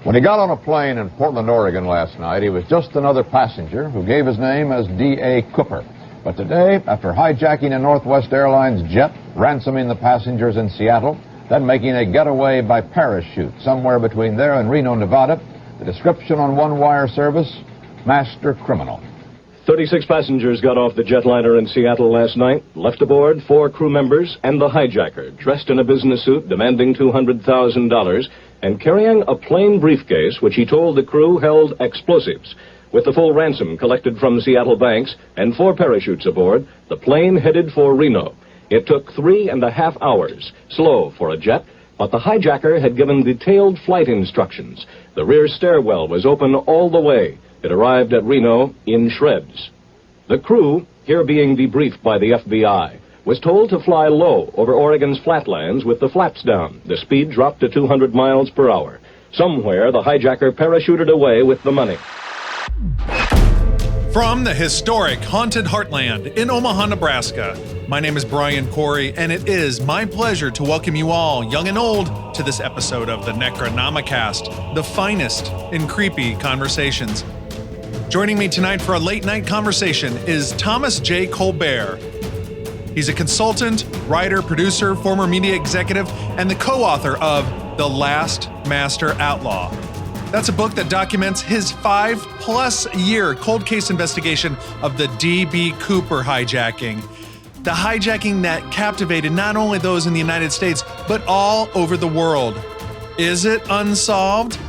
When he got on a plane in Portland, Oregon last night, he was just another passenger who gave his name as D.A. Cooper. But today, after hijacking a Northwest Airlines jet, ransoming the passengers in Seattle, then making a getaway by parachute somewhere between there and Reno, Nevada, the description on one wire service, master criminal. 36 passengers got off the jetliner in Seattle last night, left aboard 4 crew members and the hijacker, dressed in a business suit demanding $200,000 and carrying a plain briefcase which he told the crew held explosives. With the full ransom collected from Seattle banks and 4 parachutes aboard, the plane headed for Reno. It took 3.5 hours, slow for a jet, but the hijacker had given detailed flight instructions. The rear stairwell was open all the way. It arrived at Reno in shreds. The crew, here being debriefed by the FBI, was told to fly low over Oregon's flatlands with the flaps down. The speed dropped to 200 miles per hour. Somewhere, the hijacker parachuted away with the money. From the historic Haunted Heartland in Omaha, Nebraska, my name is Brian Corey, and it is my pleasure to welcome you all, young and old, to this episode of the Necronomicast, the finest in creepy conversations. Joining me tonight for a late-night conversation is Thomas J. Colbert. He's a consultant, writer, producer, former media executive, and the co-author of The Last Master Outlaw. That's a book that documents his 5+ year cold case investigation of the D.B. Cooper hijacking. The hijacking that captivated not only those in the United States, but all over the world. Is it unsolved?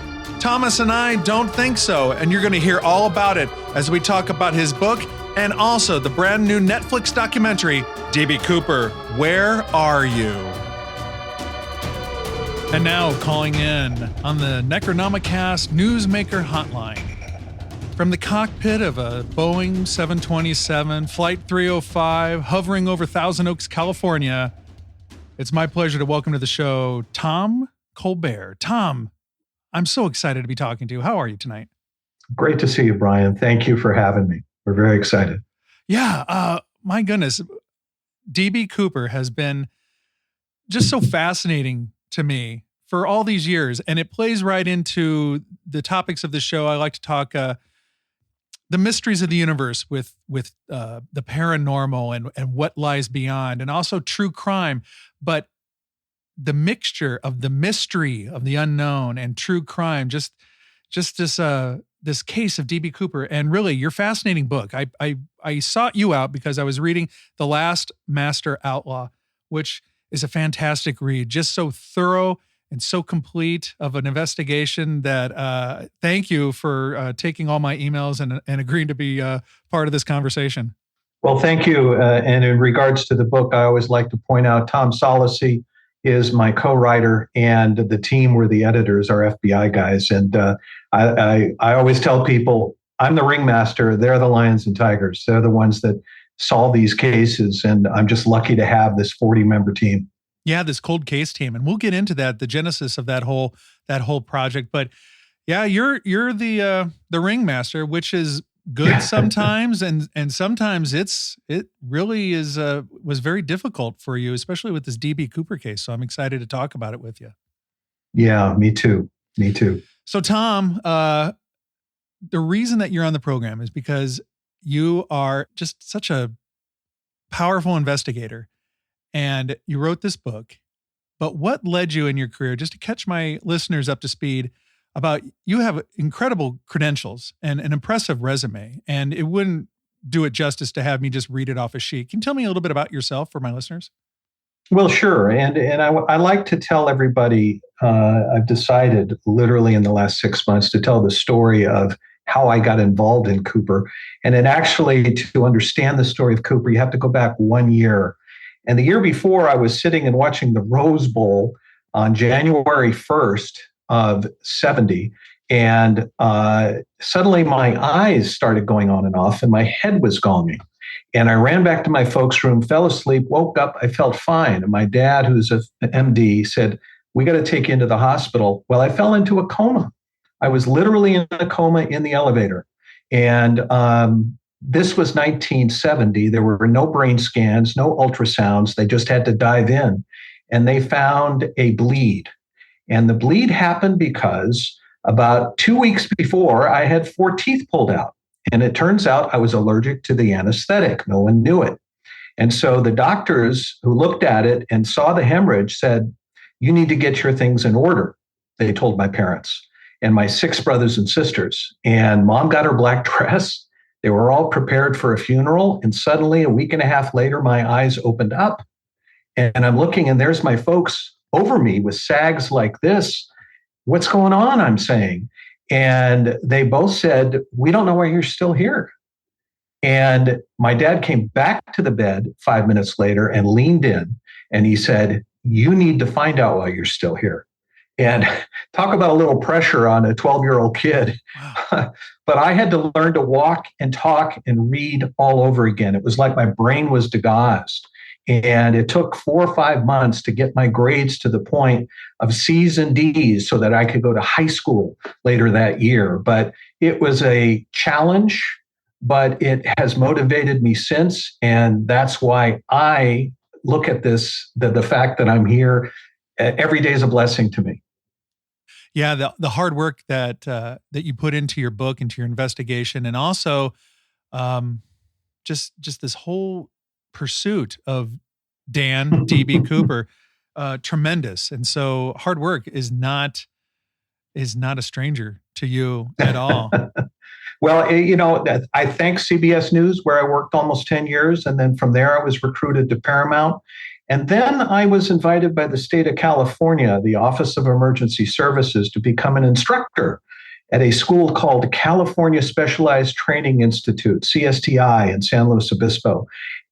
Thomas and I don't think so, and you're going to hear all about it as we talk about his book and also the brand new Netflix documentary, D.B. Cooper, Where Are You? And now calling in on the Necronomicast Newsmaker Hotline. From the cockpit of a Boeing 727, Flight 305, hovering over Thousand Oaks, California, it's my pleasure to welcome to the show, Tom Colbert. Tom, I'm so excited to be talking to you. How are you tonight? Great to see you, Brian. Thank you for having me. We're very excited. Yeah, my goodness. D.B. Cooper has been just so fascinating to me for all these years, and it plays right into the topics of the show. I like to talk the mysteries of the universe with the paranormal and what lies beyond, and also true crime. But the mixture of the mystery of the unknown and true crime, just this case of D.B. Cooper, and really your fascinating book. I sought you out because I was reading The Last Master Outlaw, which is a fantastic read, just so thorough and so complete of an investigation that thank you for taking all my emails and agreeing to be part of this conversation. Well, thank you. And in regards to the book, I always like to point out Tom Solicy is my co-writer, and the team were the editors, our FBI guys. And I always tell people, I'm the ringmaster. They're the lions and tigers. They're the ones that solve these cases. And I'm just lucky to have this 40-member team. Yeah, this cold case team. And we'll get into that, the genesis of that whole project. But yeah, you're the ringmaster, which is good sometimes, and sometimes it really is was very difficult for you, especially with this D.B. Cooper case. So I'm excited to talk about it with you. Yeah, me too. So Tom, the reason that you're on the program is because you are just such a powerful investigator, and you wrote this book. But what led you in your career, just to catch my listeners up to speed, about you have incredible credentials and an impressive resume, and it wouldn't do it justice to have me just read it off a sheet. Can you tell me a little bit about yourself for my listeners? Well, sure. And I like to tell everybody, I've decided literally in the last 6 months to tell the story of how I got involved in Cooper. And then actually to understand the story of Cooper, you have to go back 1 year. And the year before, I was sitting and watching the Rose Bowl on January 1st of 70. And suddenly my eyes started going on and off and my head was gonging. And I ran back to my folks' room, fell asleep, woke up, I felt fine. And my dad, who's an MD, said, "We got to take you into the hospital." Well, I fell into a coma. I was literally in a coma in the elevator. And this was 1970. There were no brain scans, no ultrasounds. They just had to dive in. And they found a bleed. And the bleed happened because About 2 weeks before, I had 4 teeth pulled out. And it turns out I was allergic to the anesthetic. No one knew it. And so the doctors who looked at it and saw the hemorrhage said, "You need to get your things in order," they told my parents and my 6 brothers and sisters. And mom got her black dress. They were all prepared for a funeral. And suddenly, a week and a half later, my eyes opened up. And I'm looking, and there's my folks over me with sags like this. "What's going on?" I'm saying. And they both said, "We don't know why you're still here." And my dad came back to the bed 5 minutes later and leaned in, and he said, "You need to find out why you're still here." And talk about a little pressure on a 12-year-old kid. Wow. But I had to learn to walk and talk and read all over again. It was like my brain was degaussed. And it took 4 or 5 months to get my grades to the point of C's and D's so that I could go to high school later that year. But it was a challenge, but it has motivated me since. And that's why I look at this, the fact that I'm here every day is a blessing to me. Yeah, the hard work that that you put into your book, into your investigation, and also just this whole pursuit of Dan D.B. Cooper, tremendous. And so hard work is not a stranger to you at all. Well, I thank CBS News, where I worked almost 10 years. And then from there, I was recruited to Paramount. And then I was invited by the state of California, the Office of Emergency Services, to become an instructor at a school called California Specialized Training Institute, CSTI, in San Luis Obispo.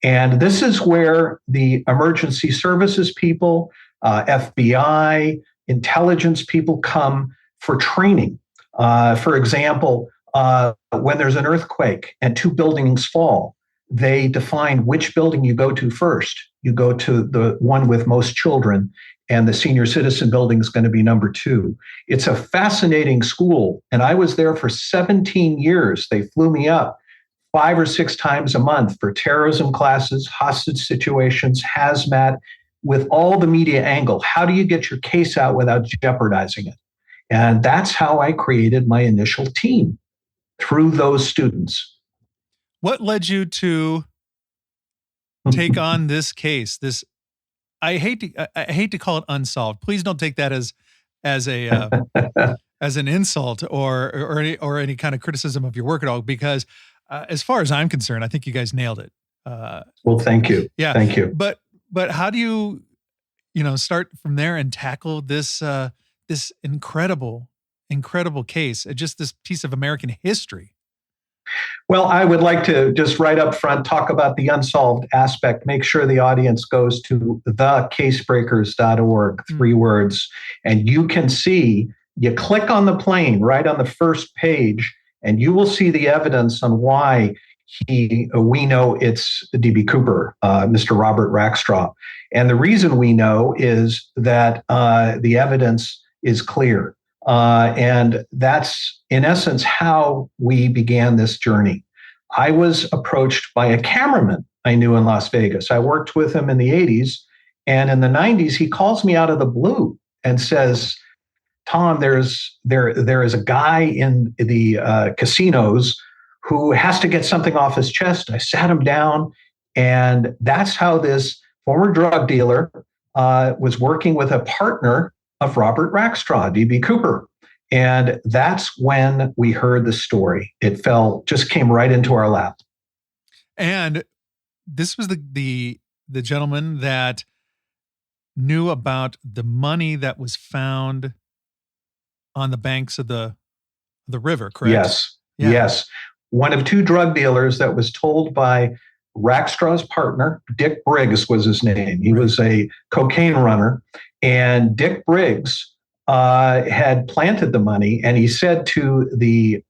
And this is where the emergency services people, FBI, intelligence people come for training. For example, when there's an earthquake and 2 buildings fall, they define which building you go to first. You go to the one with most children, and the senior citizen building is going to be number 2. It's a fascinating school, and I was there for 17 years. They flew me up 5 or 6 times a month for terrorism classes, hostage situations, hazmat, with all the media angle. How do you get your case out without jeopardizing it? And that's how I created my initial team, through those students. What led you to take on this case? I hate to call it unsolved. Please don't take that as an insult or any kind of criticism of your work at all. Because as far as I'm concerned, I think you guys nailed it. Well, thank you. Yeah, thank you. But how do you start from there and tackle this this incredible case, just this piece of American history? Well, I would like to just right up front talk about the unsolved aspect. Make sure the audience goes to thecasebreakers.org, 3 words, and you can see, you click on the plane right on the first page, and you will see the evidence on why we know it's D.B. Cooper, Mr. Robert Rackstraw. And the reason we know is that the evidence is clear. And that's, in essence, how we began this journey. I was approached by a cameraman I knew in Las Vegas. I worked with him in the 80s. And in the 90s, he calls me out of the blue and says, "Tom, there is a guy in the casinos who has to get something off his chest." I sat him down, and that's how this former drug dealer was working with a partner of Robert Rackstraw, D.B. Cooper. And that's when we heard the story. It just came right into our lap. And this was the gentleman that knew about the money that was found on the banks of the river, correct? Yes. Yeah. Yes. One of 2 drug dealers that was told by Rackstraw's partner, Dick Briggs was his name. He was a cocaine runner. And Dick Briggs had planted the money, and he said to the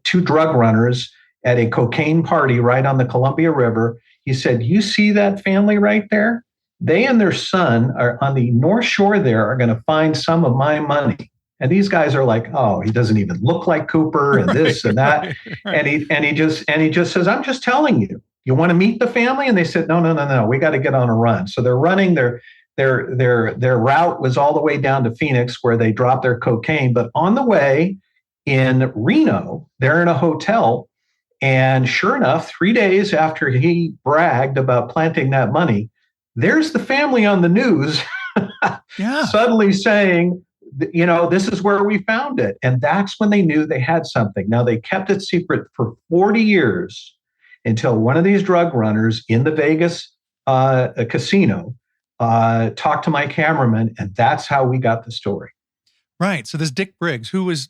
2 drug runners at a cocaine party right on the Columbia River, he said, "You see that family right there? They and their son are on the North Shore there are going to find some of my money." And these guys are like, "Oh, he doesn't even look like Cooper," and this and that. Right. And he just says, "I'm just telling you. You want to meet the family?" And they said, No. We got to get on a run. So they're running. Their route was all the way down to Phoenix, where they dropped their cocaine. But on the way, in Reno. They're in a hotel. And sure enough, 3 days after he bragged about planting that money, there's the family on the news suddenly saying, this is where we found it. And that's when they knew they had something. Now, they kept it secret for 40 years until one of these drug runners in the Vegas casino talked to my cameraman, and that's how we got the story. Right. So this Dick Briggs, who was,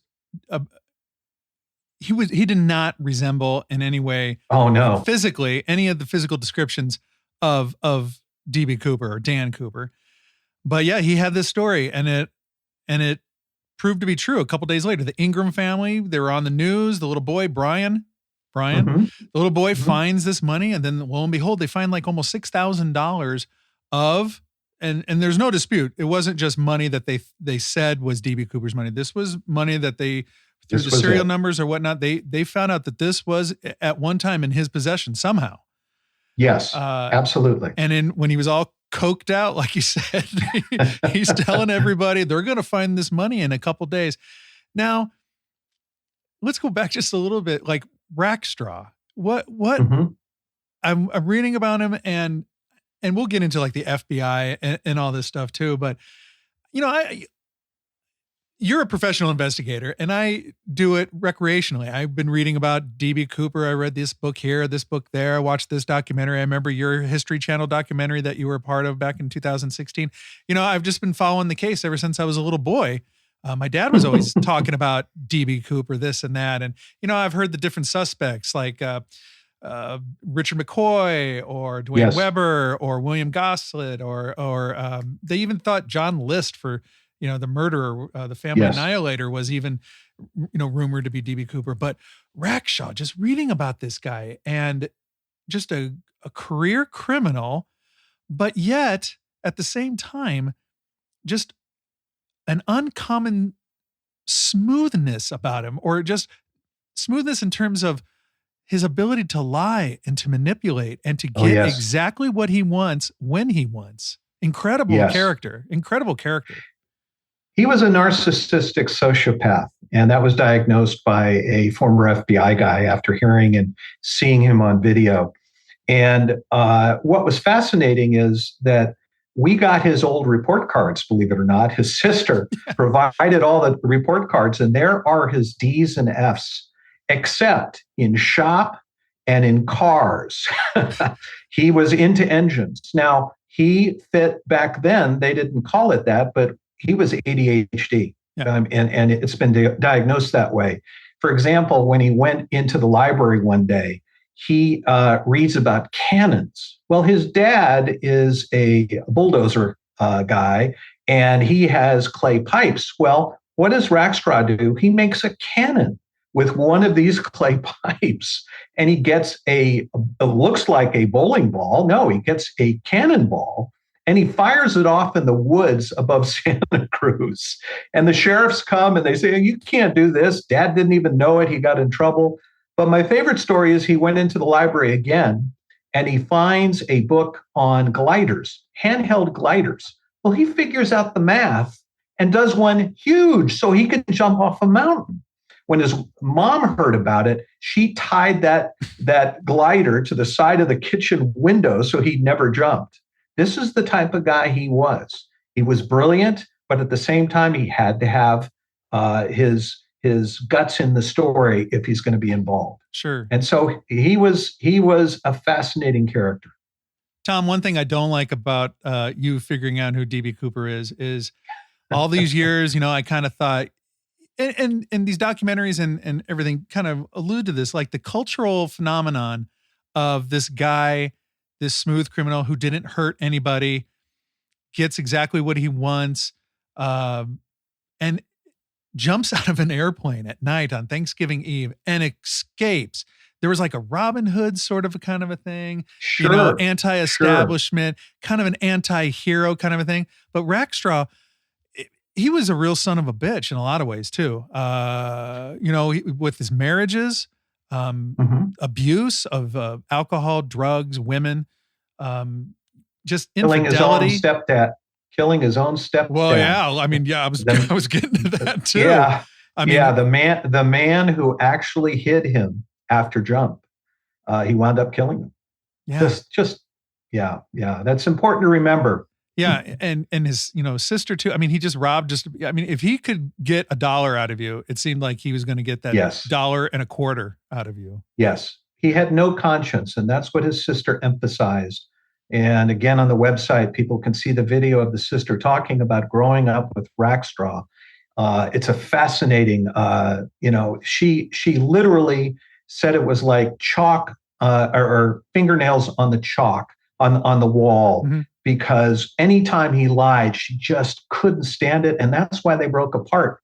he did not resemble in any way, physically, any of the physical descriptions of D.B. Cooper or Dan Cooper. But yeah, he had this story, and it proved to be true. A couple days later, the Ingram family, they were on the news. The little boy, Brian, the little boy finds this money, and then lo and behold, they find like almost $6,000 of, and there's no dispute. It wasn't just money that they said was D.B. Cooper's money. This was money that they, through the serial numbers or whatnot, they found out that this was at one time in his possession somehow. Yes, absolutely. And when he was all coked out, like you said, he's telling everybody they're going to find this money in a couple days. Now, let's go back just a little bit. Like Rackstraw, what I'm reading about him, and we'll get into like the FBI and all this stuff too. But you're a professional investigator, and I do it recreationally. I've been reading about D.B. Cooper. I read this book here, this book there. I watched this documentary. I remember your History Channel documentary that you were a part of back in 2016. I've just been following the case ever since I was a little boy. My dad was always talking about D.B. Cooper, this and that. And, I've heard the different suspects like Richard McCoy or Dwayne Weber or William Gossett, or they even thought John List for the murderer, the family annihilator, was even, rumored to be D.B. Cooper. But Rackstraw, just reading about this guy, and just a career criminal, but yet at the same time, just an uncommon smoothness about him, or just smoothness in terms of his ability to lie and to manipulate and to get exactly what he wants when he wants. Incredible character. He was a narcissistic sociopath, and that was diagnosed by a former FBI guy after hearing and seeing him on video. And what was fascinating is that we got his old report cards, believe it or not. His sister provided all the report cards, and there are his D's and F's, except in shop and in cars. He was into engines. Now, he fit back then, they didn't call it that, but he was ADHD, and it's been diagnosed that way. For example, when he went into the library one day, he reads about cannons. Well, his dad is a bulldozer guy, and he has clay pipes. Well, what does Rackstraw do? He makes a cannon with one of these clay pipes, and he gets it looks like a bowling ball. No, he gets a cannonball, and he fires it off in the woods above Santa Cruz. And the sheriffs come and they say, you can't do this. Dad didn't even know it. He got in trouble. But my favorite story is he went into the library again, and he finds a book on gliders, handheld gliders. Well, he figures out the math and does one huge so he can jump off a mountain. When his mom heard about it, she tied that glider to the side of the kitchen window so he never jumped. This is the type of guy he was. He was brilliant, but at the same time, he had to have his guts in the story if he's going to be involved. Sure. And so he was a fascinating character. Tom, one thing I don't like about you figuring out who D.B. Cooper is all these years, I kind of thought, and these documentaries and everything kind of allude to this, like the cultural phenomenon of this guy, this smooth criminal who didn't hurt anybody, gets exactly what he wants, and jumps out of an airplane at night on Thanksgiving Eve and escapes. There was like a Robin Hood sort of a kind of a thing, anti-establishment, kind of an anti-hero kind of a thing. But Rackstraw, he was a real son of a bitch in a lot of ways too. With his marriages, abuse of alcohol, drugs, women, just infidelity. Killing his own stepdad. Well, yeah. I mean, I was getting to that too. Yeah. I mean, yeah, the man who actually hid him after jump, he wound up killing him. yeah. Yeah. That's important to remember. Yeah, and his sister too. I mean, he just robbed. I mean, if he could get $1 out of you, it seemed like he was going to get that Yes. $1.25 out of you. Yes, he had no conscience, and that's what his sister emphasized. And again, on the website, people can see the video of the sister talking about growing up with Rackstraw. It's a fascinating. She literally said it was like chalk or fingernails on the chalk on the wall. Mm-hmm. Because anytime he lied, she just couldn't stand it. And that's why they broke apart.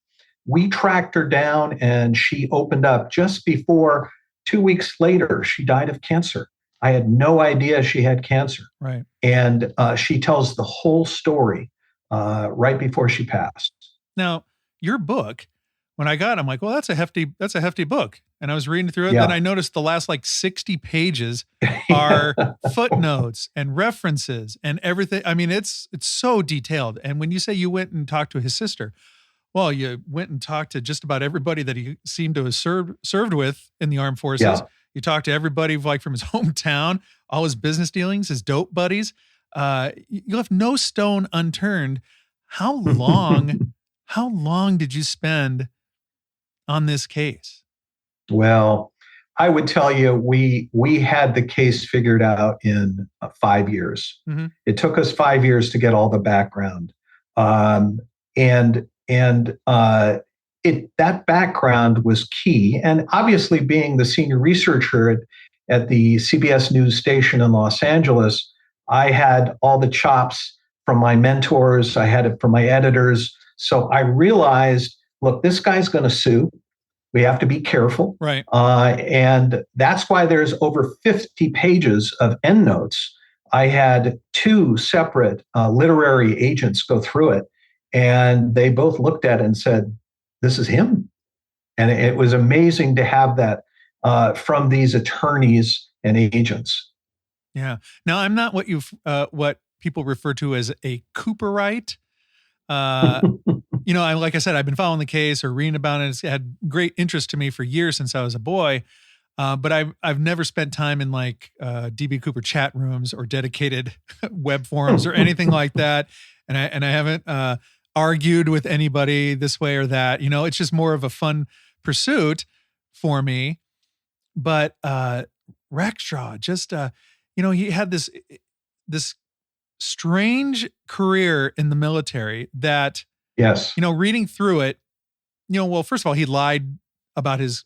We tracked her down and she opened up just before 2 weeks later, she died of cancer. I had no idea she had cancer. Right. And she tells the whole story right before she passed. Now, your book, when I got it, I'm like, well, that's a hefty book. And I was reading through it. Yeah. Then I noticed the last 60 pages are footnotes and references and everything. I mean, it's so detailed. And when you say you went and talked to his sister, well, you went and talked to just about everybody that he seemed to have served with in the armed forces. Yeah. You talked to everybody from his hometown, all his business dealings, his dope buddies. You left no stone unturned. How long did you spend on this case? Well, I would tell you, we had the case figured out in 5 years. Mm-hmm. It took us 5 years to get all the background, that background was key. And obviously, being the senior researcher at the CBS News station in Los Angeles, I had all the chops from my mentors. I had it from my editors. So I realized, look, this guy's going to sue. We have to be careful. Right. And that's why there's over 50 pages of endnotes. I had 2 separate literary agents go through it, and they both looked at it and said, this is him. And it was amazing to have that from these attorneys and agents. Yeah. Now, I'm not what people refer to as a Cooperite. Like I said, I've been following the case or reading about it. It's had great interest to me for years since I was a boy. But I've never spent time in DB Cooper chat rooms or dedicated web forums or anything like that. And I haven't argued with anybody this way or that. It's just more of a fun pursuit for me. But Rackstraw, just he had this strange career in the military that, yes, reading through it, well, first of all, he lied about his,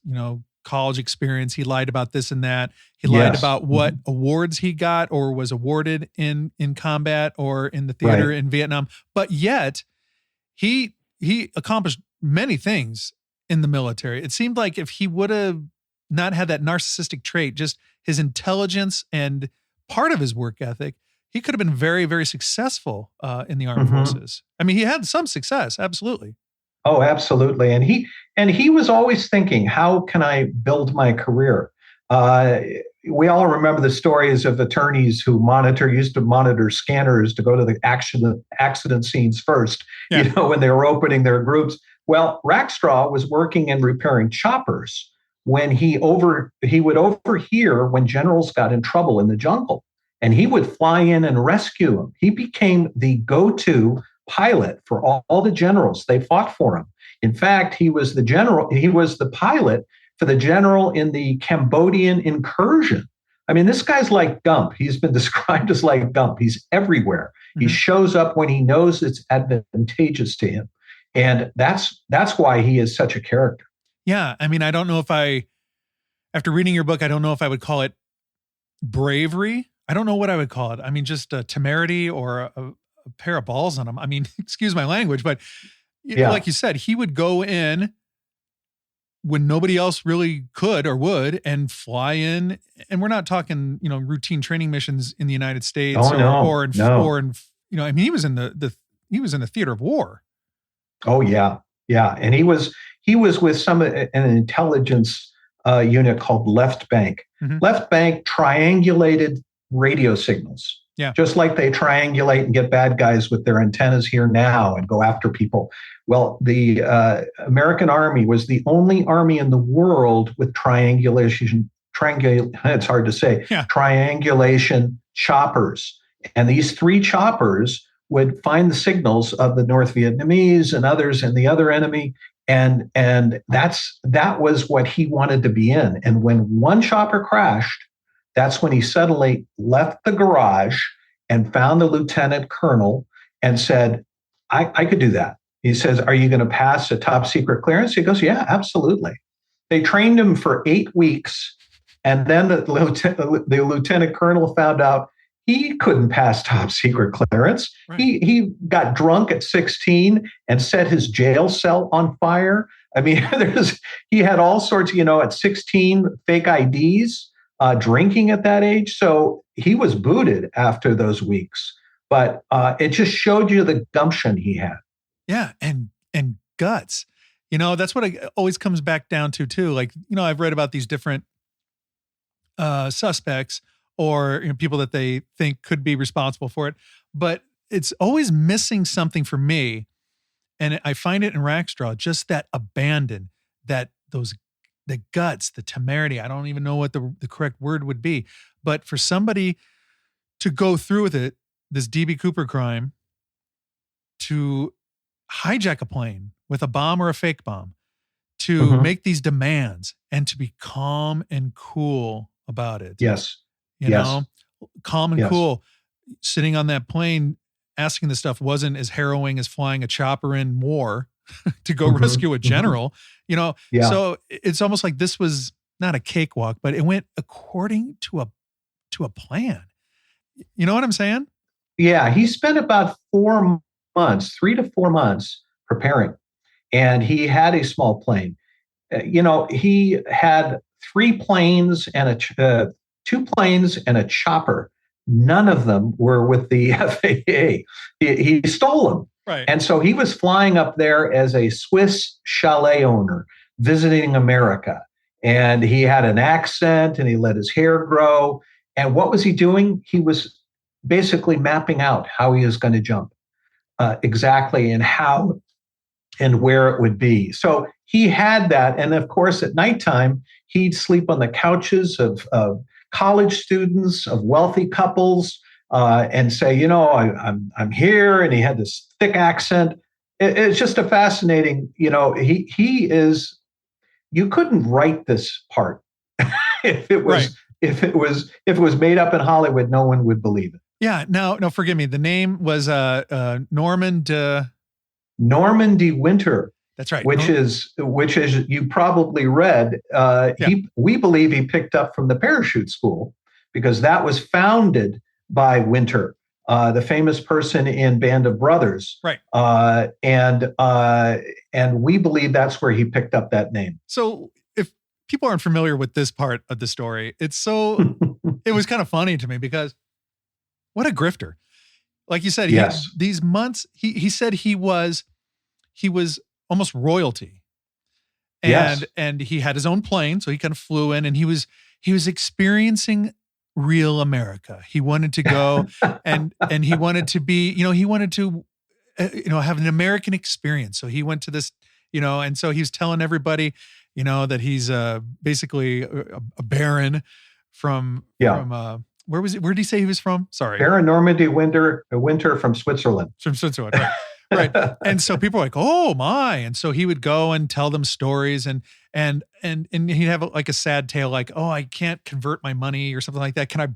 college experience. He lied about this and that. He lied about what awards he got or was awarded in combat or in the theater in Vietnam. But yet he accomplished many things in the military. It seemed like if he would have not had that narcissistic trait, just his intelligence and part of his work ethic, he could have been very, very successful in the armed forces. I mean, he had some success, absolutely. Oh, absolutely. And he was always thinking, how can I build my career? We all remember the stories of attorneys who used to monitor scanners to go to the accident scenes first, when they were opening their groups. Well, Rackstraw was working and repairing choppers when he would overhear when generals got in trouble in the jungle. And he would fly in and rescue them. He became the go-to pilot for all the generals. They fought for him. In fact, he was the pilot for the general in the Cambodian incursion. I mean, this guy's like Gump. He's been described as like Gump. He's everywhere. Mm-hmm. He shows up when he knows it's advantageous to him. And that's why he is such a character. Yeah. I mean, I don't know after reading your book, I don't know if I would call it bravery. I don't know what I would call it. I mean, just a temerity or a pair of balls on him. I mean, excuse my language, but like you said, he would go in when nobody else really could or would and fly in. And we're not talking, routine training missions in the United States or in, I mean, he was in the theater of war. Oh yeah. Yeah. And he was with an intelligence unit called Left Bank. Mm-hmm. Left Bank triangulated radio signals. Yeah. Just like they triangulate and get bad guys with their antennas here now and go after people. Well, the American Army was the only army in the world with it's hard to say, triangulation choppers. And these 3 choppers would find the signals of the North Vietnamese and others and the other enemy. And that was what he wanted to be in. And when one chopper crashed, that's when he suddenly left the garage and found the lieutenant colonel and said, I could do that. He says, are you going to pass a top secret clearance? He goes, yeah, absolutely. They trained him for 8 weeks. And then the lieutenant colonel found out he couldn't pass top secret clearance. Right. He got drunk at 16 and set his jail cell on fire. I mean, he had all sorts, at 16, fake IDs, drinking at that age. So he was booted after those weeks. But it just showed you the gumption he had. Yeah, and guts. That's what it always comes back down to too. Like, I've read about these different suspects or people that they think could be responsible for it, but it's always missing something for me. And I find it in Rackstraw, just that abandon, the guts, the temerity. I don't even know what the correct word would be, but for somebody to go through with it, this D.B. Cooper crime, to hijack a plane with a bomb or a fake bomb, to make these demands and to be calm and cool about it. Yes. Calm and cool. Sitting on that plane, asking this stuff wasn't as harrowing as flying a chopper in war to go rescue a general, So it's almost like this was not a cakewalk, but it went according to a plan. You know what I'm saying? Yeah. He spent about 4 months, 3 to 4 months preparing, and he had a small plane. He had 3 planes and 2 planes and a chopper. None of them were with the FAA. He stole them. Right. And so he was flying up there as a Swiss chalet owner, visiting America. And he had an accent and he let his hair grow. And what was he doing? He was basically mapping out how he was going to jump exactly and how and where it would be. So he had that. And of course, at nighttime, he'd sleep on the couches of college students, of wealthy couples, and say, I'm here. And he had this thick accent. It's just a fascinating, he is, you couldn't write this part. If it was made up in Hollywood, no one would believe it. Yeah. No, forgive me. The name was Norman D. Winter. That's right. Which is you probably read. We believe he picked up from the parachute school, because that was founded by Winter, the famous person in Band of Brothers. Right. And we believe that's where he picked up that name. So if people aren't familiar with this part of the story, it was kind of funny to me, because what a grifter. Like you said, these months, he said he was almost royalty. And he had his own plane, so he kind of flew in, and he was experiencing real America. He wanted to go and he wanted to be, he wanted to have an American experience. So he went to this, and so he was telling everybody, that he's basically a baron from where was it? Where did he say he was from? Sorry. Baron Normandy Winter from Switzerland. From Switzerland, right. Right. And so people were like, oh my. And so he would go and tell them stories and he'd have like a sad tale, like, oh, I can't convert my money or something like that. Can I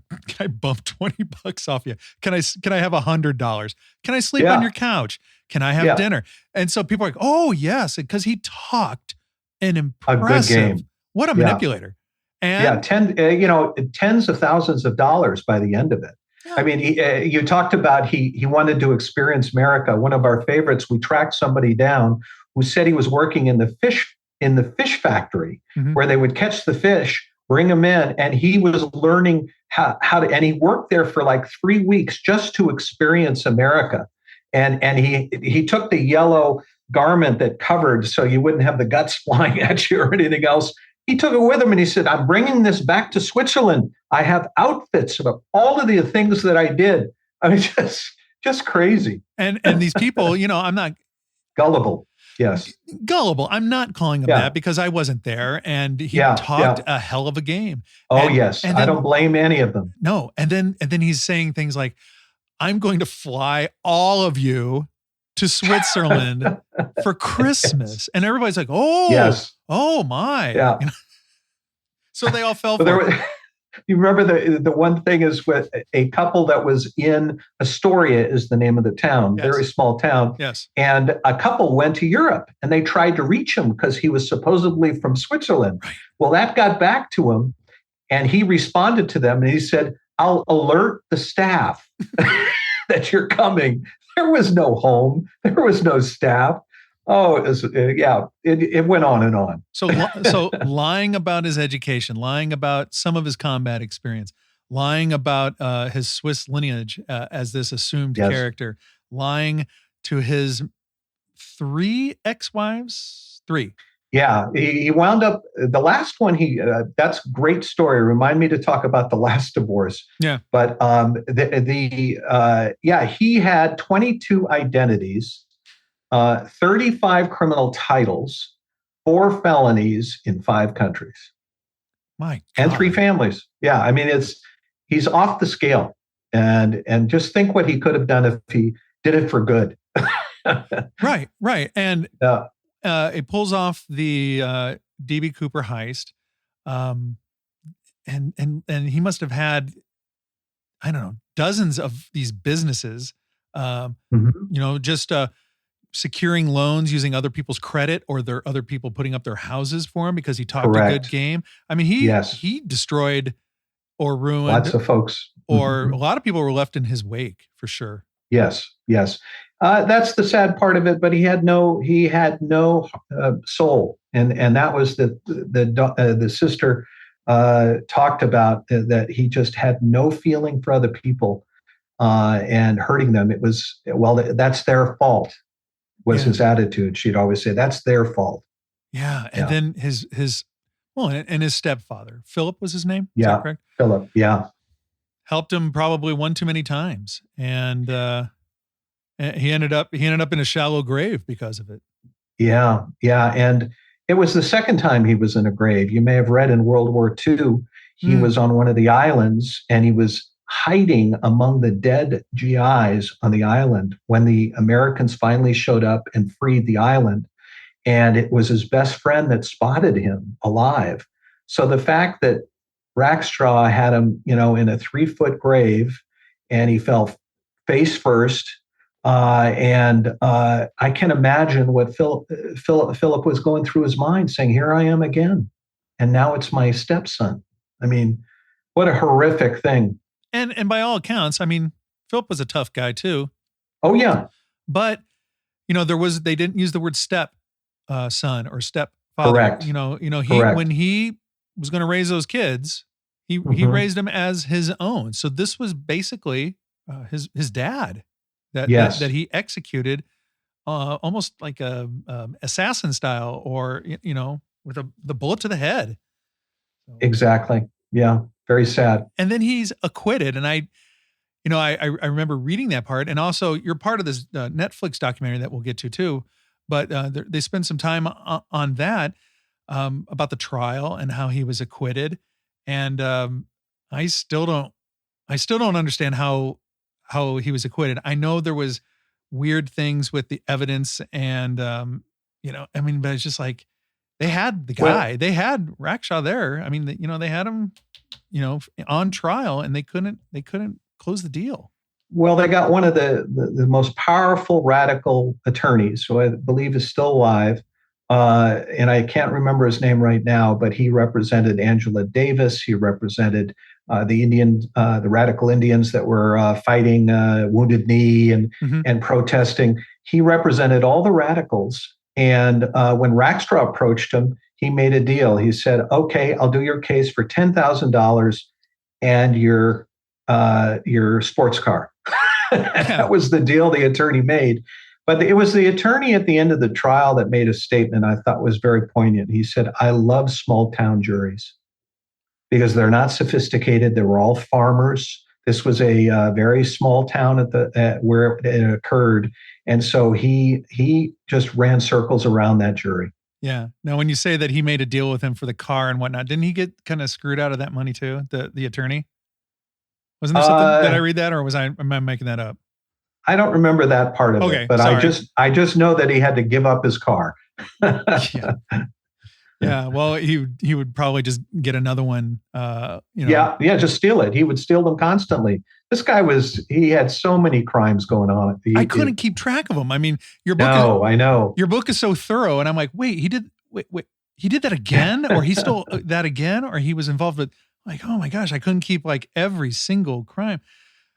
bump $20 off you? Can I have $100? Can I sleep on your couch? Can I have dinner? And so people are like, oh yes. Because he talked an impressive, a good game. What a manipulator. And tens of thousands of dollars by the end of it. Yeah. I mean, you talked about he wanted to experience America. One of our favorites, we tracked somebody down who said he was working in the fish factory, where they would catch the fish, bring them in, and he was learning how to. And he worked there for like 3 weeks just to experience America. And he took the yellow garment that covered so you wouldn't have the guts flying at you or anything else. He took it with him and he said, I'm bringing this back to Switzerland. I have outfits of all of the things that I did. I mean, just crazy. And these people, I'm not gullible. Yes. Gullible. I'm not calling him that because I wasn't there, and he talked a hell of a game. Oh, and, yes. And then, I don't blame any of them. No. And then he's saying things like, I'm going to fly all of you to Switzerland for Christmas. Yes. And everybody's like, oh, yes. Oh my. Yeah. So they all fell for it. You remember the one thing is with a couple that was in Astoria is the name of the town, yes. Very small town. Yes. And a couple went to Europe and they tried to reach him because he was supposedly from Switzerland. Right. Well, that got back to him and he responded to them and he said, I'll alert the staff that you're coming. There was no home. There was no staff. Oh, it was, it went on and on. So lying about his education, lying about some of his combat experience, lying about his Swiss lineage as this assumed character, lying to his 3 ex-wives, 3. Yeah, he wound up, the last one, that's a great story. Remind me to talk about the last divorce. Yeah. But he had 22 identities. 35 criminal titles, 4 felonies in 5 countries. My God. And 3 families. Yeah, I mean, he's off the scale. And just think what he could have done if he did it for good. Right. And it pulls off the D.B. Cooper heist. And he must have had, I don't know, dozens of these businesses, just securing loans using other people's credit or their other people putting up their houses for him because he talked a good game. I mean, he destroyed or ruined lots of folks, or a lot of people were left in his wake for sure. Yes. That's the sad part of it. But he had no soul, and that was the sister talked about that he just had no feeling for other people and hurting them. It was that's their fault. Was his attitude. She'd always say, that's their fault. Yeah. And then his his stepfather, Philip was his name? Yeah. Is that correct? Philip. Yeah. Helped him probably one too many times. And he ended up in a shallow grave because of it. Yeah. Yeah. And it was the second time he was in a grave. You may have read in World War II, he was on one of the islands and he was hiding among the dead GIs on the island when the Americans finally showed up and freed the island. And it was his best friend that spotted him alive. So the fact that Rackstraw had him, in a 3-foot grave and he fell face first. And I can imagine what Philip was going through his mind saying, here I am again. And now it's my stepson. I mean, what a horrific thing. And by all accounts, I mean, Philip was a tough guy too. Oh yeah. But, they didn't use the word step son or stepfather. Correct. Correct. When he was going to raise those kids, he raised them as his own. So this was basically his dad that he executed almost like a assassin style or, with the bullet to the head. So. Exactly. Yeah. Very sad. And then he's acquitted. And I remember reading that part. And also you're part of this Netflix documentary that we'll get to too. But they spend some time on that about the trial and how he was acquitted. And I still don't understand how he was acquitted. I know there was weird things with the evidence and, but it's just like they had the guy, they had Rackstraw there. I mean, they had him, on trial and they couldn't close the deal. Well, they got one of the most powerful radical attorneys, who I believe is still alive. And I can't remember his name right now, but he represented Angela Davis. He represented the radical Indians that were fighting Wounded Knee and protesting. He represented all the radicals. And when Rackstraw approached him, he made a deal. He said, okay, I'll do your case for $10,000 and your sports car. That was the deal the attorney made. But it was the attorney at the end of the trial that made a statement I thought was very poignant. He said, I love small town juries because they're not sophisticated. They were all farmers. This was a very small town where it occurred. And so he just ran circles around that jury. Yeah. Now, when you say that he made a deal with him for the car and whatnot, didn't he get kind of screwed out of that money too? The attorney? Wasn't there something? Did I read that, or am I making that up? I don't remember that part of it, but sorry. I just know that he had to give up his car. Yeah. Yeah. Well, he would probably just get another one. Yeah. Just steal it. He would steal them constantly. This guy he had so many crimes going on. I couldn't keep track of them. I mean, your book. No, I know. Your book is so thorough, and I'm like, wait, he did that again, or he stole that again, or he was involved with, like, oh my gosh, I couldn't keep like every single crime.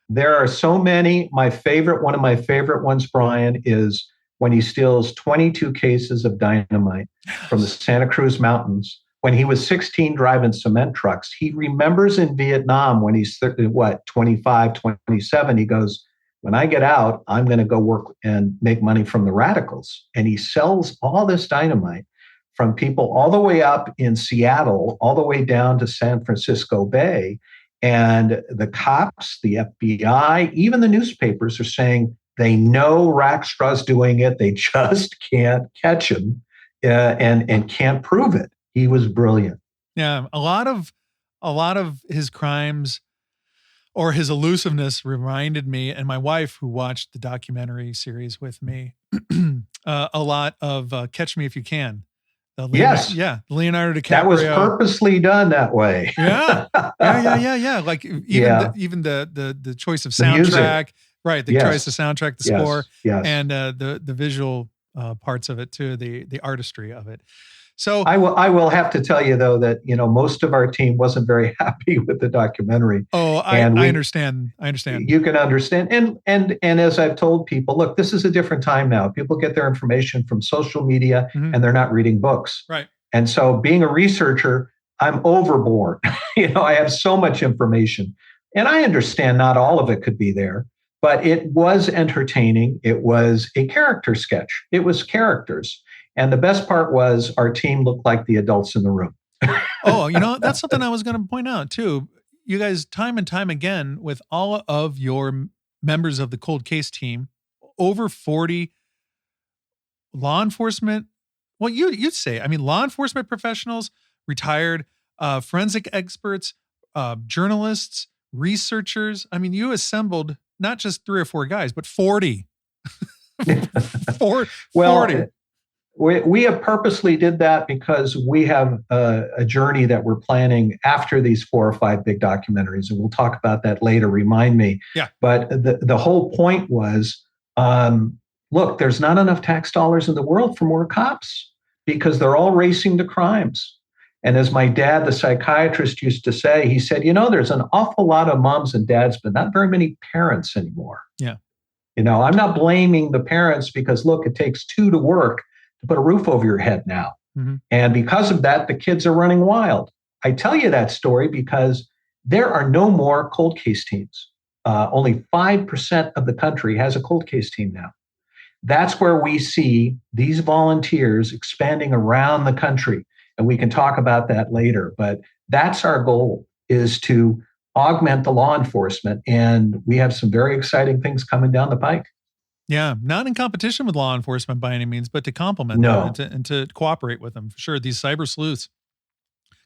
There are so many. One of my favorite ones, Brian, is when he steals 22 cases of dynamite from the Santa Cruz Mountains. When he was 16 driving cement trucks, he remembers in Vietnam when he's 25, 27, he goes, when I get out, I'm going to go work and make money from the radicals. And he sells all this dynamite from people all the way up in Seattle, all the way down to San Francisco Bay. And the cops, the FBI, even the newspapers are saying they know Rackstraw's doing it. They just can't catch him and can't prove it. He was brilliant. Yeah, a lot of his crimes or his elusiveness reminded me, and my wife, who watched the documentary series with me, a lot of Catch Me If You Can. Yes. Yeah, Leonardo DiCaprio. That was purposely done that way. Yeah. Like even the choice of soundtrack, right? The choice of soundtrack, the score, and the visual parts of it too, the artistry of it. So I will have to tell you though that most of our team wasn't very happy with the documentary. Oh, I understand. You can understand, and as I've told people, look, this is a different time now. People get their information from social media, and they're not reading books. Right. And so, being a researcher, I'm overboard. I have so much information, and I understand not all of it could be there, but it was entertaining. It was a character sketch. It was characters. And the best part was our team looked like the adults in the room. Oh, that's something I was going to point out too. You guys, time and time again, with all of your members of the cold case team, over 40 law enforcement, well, you'd say, law enforcement professionals, retired forensic experts, journalists, researchers. You assembled not just 3 or 4 guys, but 40. 40. We have purposely did that because we have a journey that we're planning after these 4 or 5 big documentaries, and we'll talk about that later. Remind me. Yeah. But the whole point was, look, there's not enough tax dollars in the world for more cops because they're all racing to crimes. And as my dad, the psychiatrist, used to say, he said, there's an awful lot of moms and dads, but not very many parents anymore. Yeah. I'm not blaming the parents because, look, it takes 2 to work to put a roof over your head now. Mm-hmm. And because of that, the kids are running wild. I tell you that story because there are no more cold case teams. Only 5% of the country has a cold case team now. That's where we see these volunteers expanding around the country. And we can talk about that later. But that's our goal, is to augment the law enforcement. And we have some very exciting things coming down the pike. Yeah, not in competition with law enforcement by any means, but to complement them and to cooperate with them for sure. These cyber sleuths,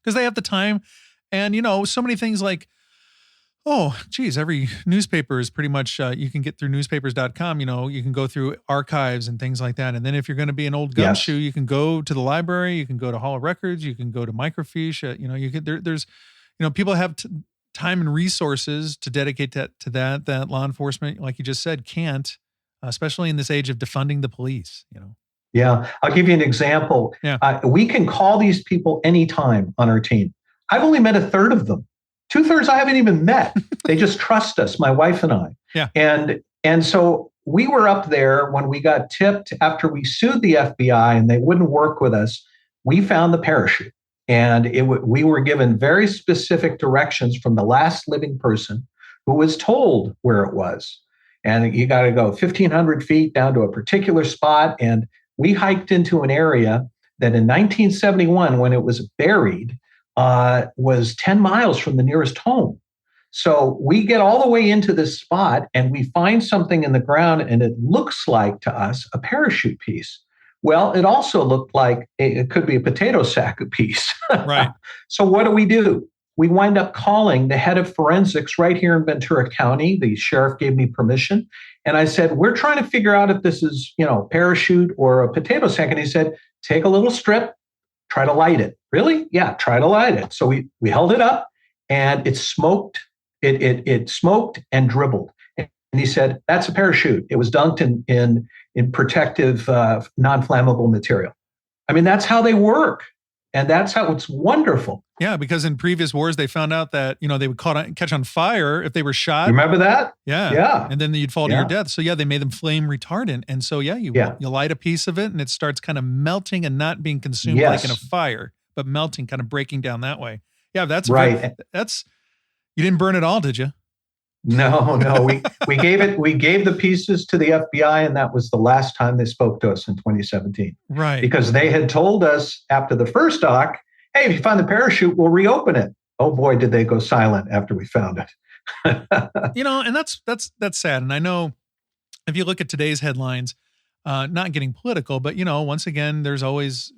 because they have the time, and so many things like, every newspaper is pretty much you can get through newspapers.com. You can go through archives and things like that. And then if you're going to be an old gumshoe, you can go to the library, you can go to Hall of Records, you can go to microfiche. There's people have time and resources to dedicate to that law enforcement, like you just said, can't. Especially in this age of defunding the police, Yeah, I'll give you an example. Yeah. We can call these people anytime on our team. I've only met 1/3 of them. 2/3 I haven't even met. They just trust us, my wife and I. Yeah. And so we were up there when we got tipped after we sued the FBI and they wouldn't work with us. We found the parachute, and we were given very specific directions from the last living person who was told where it was. And you got to go 1,500 feet down to a particular spot. And we hiked into an area that in 1971, when it was buried, was 10 miles from the nearest home. So we get all the way into this spot and we find something in the ground, and it looks like to us a parachute piece. Well, it also looked like it could be a potato sack piece. Right. So what do? We wind up calling the head of forensics right here in Ventura County. The sheriff gave me permission. And I said, we're trying to figure out if this is, parachute or a potato sack. And he said, take a little strip, try to light it. Really? Yeah, try to light it. So we held it up and it smoked. It smoked and dribbled. And he said, that's a parachute. It was dunked in protective, non-flammable material. I mean, that's how they work. And that's how it's wonderful. Yeah, because in previous wars, they found out that, they would catch on fire if they were shot. You remember that? Yeah. Yeah. And then you'd fall to your death. So yeah, they made them flame retardant. And so you light a piece of it and it starts kind of melting and not being consumed like in a fire, but melting, kind of breaking down that way. Yeah, that's right. You didn't burn it all, did you? No. We gave the pieces to the FBI, and that was the last time they spoke to us in 2017. Right. Because they had told us after the first doc, hey, if you find the parachute, we'll reopen it. Oh boy, did they go silent after we found it. And that's sad. And I know if you look at today's headlines, not getting political, but once again, there's always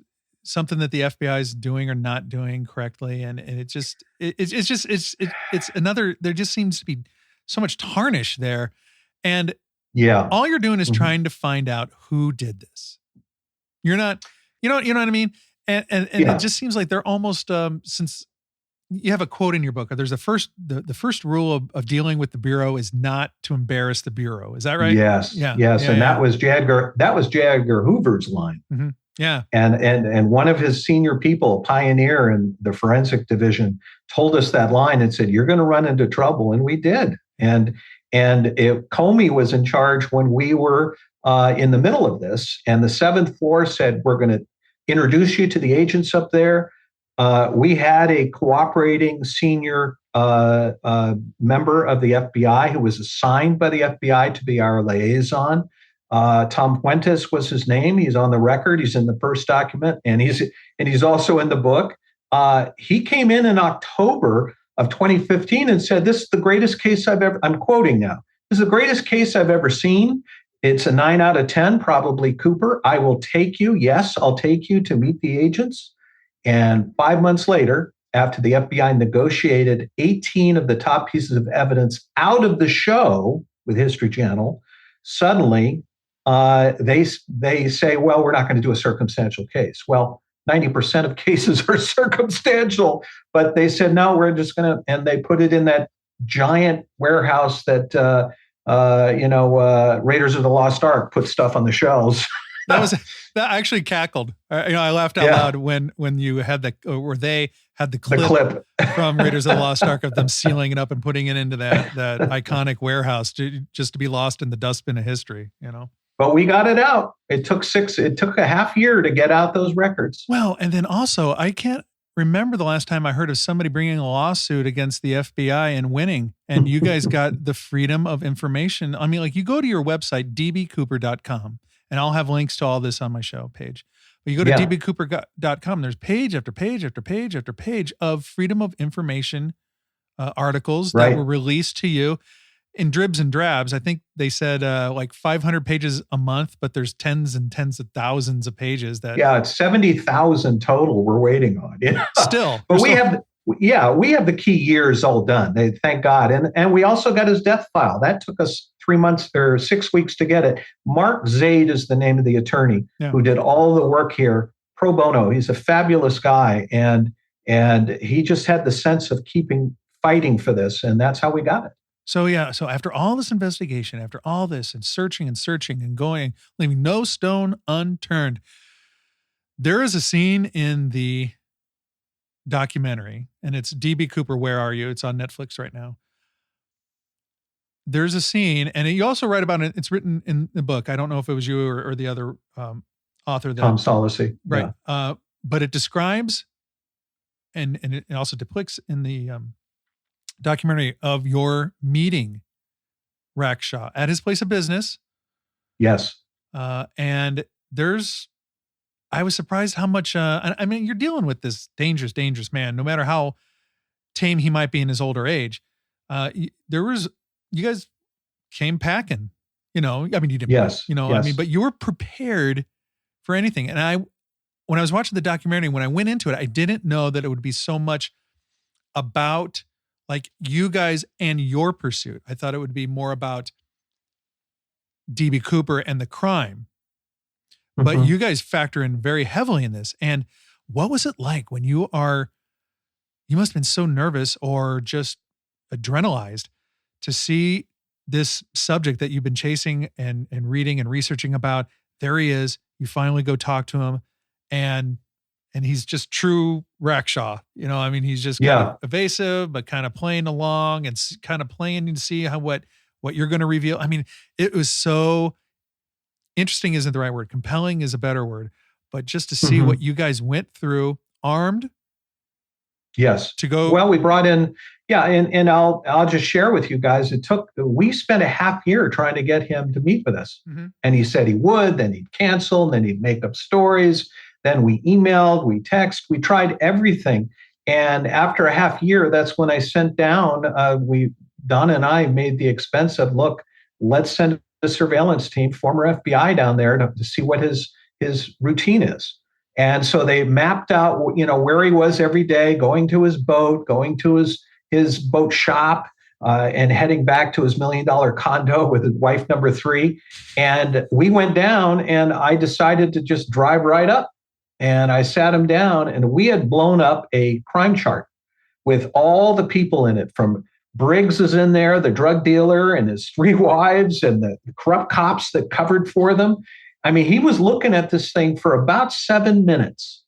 something that the FBI is doing or not doing correctly. And it's another, there just seems to be so much tarnish there. And all you're doing is trying to find out who did this. You're not, you know what I mean? And it just seems like they're almost, since you have a quote in your book, there's the first rule of dealing with the Bureau is not to embarrass the Bureau. Is that right? Yes. Yeah. Yes. And that was J. Edgar Hoover's line. Mm-hmm. Yeah. And one of his senior people, a pioneer in the forensic division, told us that line and said, you're going to run into trouble. And we did. And Comey was in charge when we were in the middle of this. And the 7th floor said, we're going to introduce you to the agents up there. We had a cooperating senior member of the FBI who was assigned by the FBI to be our liaison. Tom Fuentes was his name. He's on the record. He's in the first document, and he's also in the book. He came in October of 2015 and said, "This is the greatest case I've ever." I'm quoting now. "This is the greatest case I've ever seen. It's a 9 out of 10, probably Cooper. I will take you. Yes, I'll take you to meet the agents." And 5 months later, after the FBI negotiated 18 of the top pieces of evidence out of the show with History Channel, suddenly they say, well, we're not going to do a circumstantial case. Well, 90% of cases are circumstantial, but they said, no, we're just going to, and they put it in that giant warehouse that, Raiders of the Lost Ark put stuff on the shelves. That actually cackled. I laughed out loud when you had they had the clip from Raiders of the Lost Ark of them sealing it up and putting it into that iconic warehouse just to be lost in the dustbin of history, But we got it out. It took a half year to get out those records. Well, and then also, I can't remember the last time I heard of somebody bringing a lawsuit against the FBI and winning, and you guys got the freedom of information. I mean, like, you go to your website, dbcooper.com, and I'll have links to all this on my show page. But you go to dbcooper.com, there's page after page after page after page of freedom of information articles that were released to you in dribs and drabs. I think they said like 500 pages a month, but there's tens and tens of thousands of pages that. Yeah, it's 70,000 total we're waiting on. Still. But we have the key years all done. Thank God. And we also got his death file. That took us 3 months or 6 weeks to get it. Mark Zaid is the name of the attorney who did all the work here pro bono. He's a fabulous guy. And he just had the sense of fighting for this. And that's how we got it. So after all this investigation, after all this and searching and going, leaving no stone unturned, there is a scene in the documentary, and it's DB Cooper, Where Are You? It's on Netflix right now. There's a scene, and you also write about it. It's written in the book. I don't know if it was you or the other author. Tom Solacey. Right. Yeah. But it describes, and it also depicts in the documentary of your meeting Rackstraw at his place of business. Yes. And there's, I was surprised how much, I mean, you're dealing with this dangerous man, no matter how tame he might be in his older age. You guys came packing, I mean, you didn't, Yes. I mean, but you were prepared for anything. And when I was watching the documentary, when I went into it, I didn't know that it would be so much about like you guys and your pursuit. I thought it would be more about D.B. Cooper and the crime. But you guys factor in very heavily in this. And what was it like when you must have been so nervous or just adrenalized to see this subject that you've been chasing and reading and researching about. There he is. You finally go talk to him and he's just true Rackstraw. I mean, he's just kind of evasive, but kind of playing along and kind of playing to see what you're going to reveal. I mean, it was so interesting isn't the right word. Compelling is a better word, but just to see what you guys went through armed. Yes. To go. Well, we brought in, and I'll just share with you guys. We spent a half year trying to get him to meet with us. And he said he would, then he'd cancel, then he'd make up stories. Then we emailed, we text, we tried everything. And after a half year, that's when I sent down, Don and I made the expense of, look, let's send a surveillance team, former FBI down there to see what his routine is. And so they mapped out, where he was every day, going to his boat, going to his boat shop, and heading back to his $1 million condo with his wife number 3. And we went down and I decided to just drive right up. And I sat him down and we had blown up a crime chart with all the people in it. From Briggs is in there, the drug dealer and his 3 wives and the corrupt cops that covered for them. I mean, he was looking at this thing for about 7 minutes,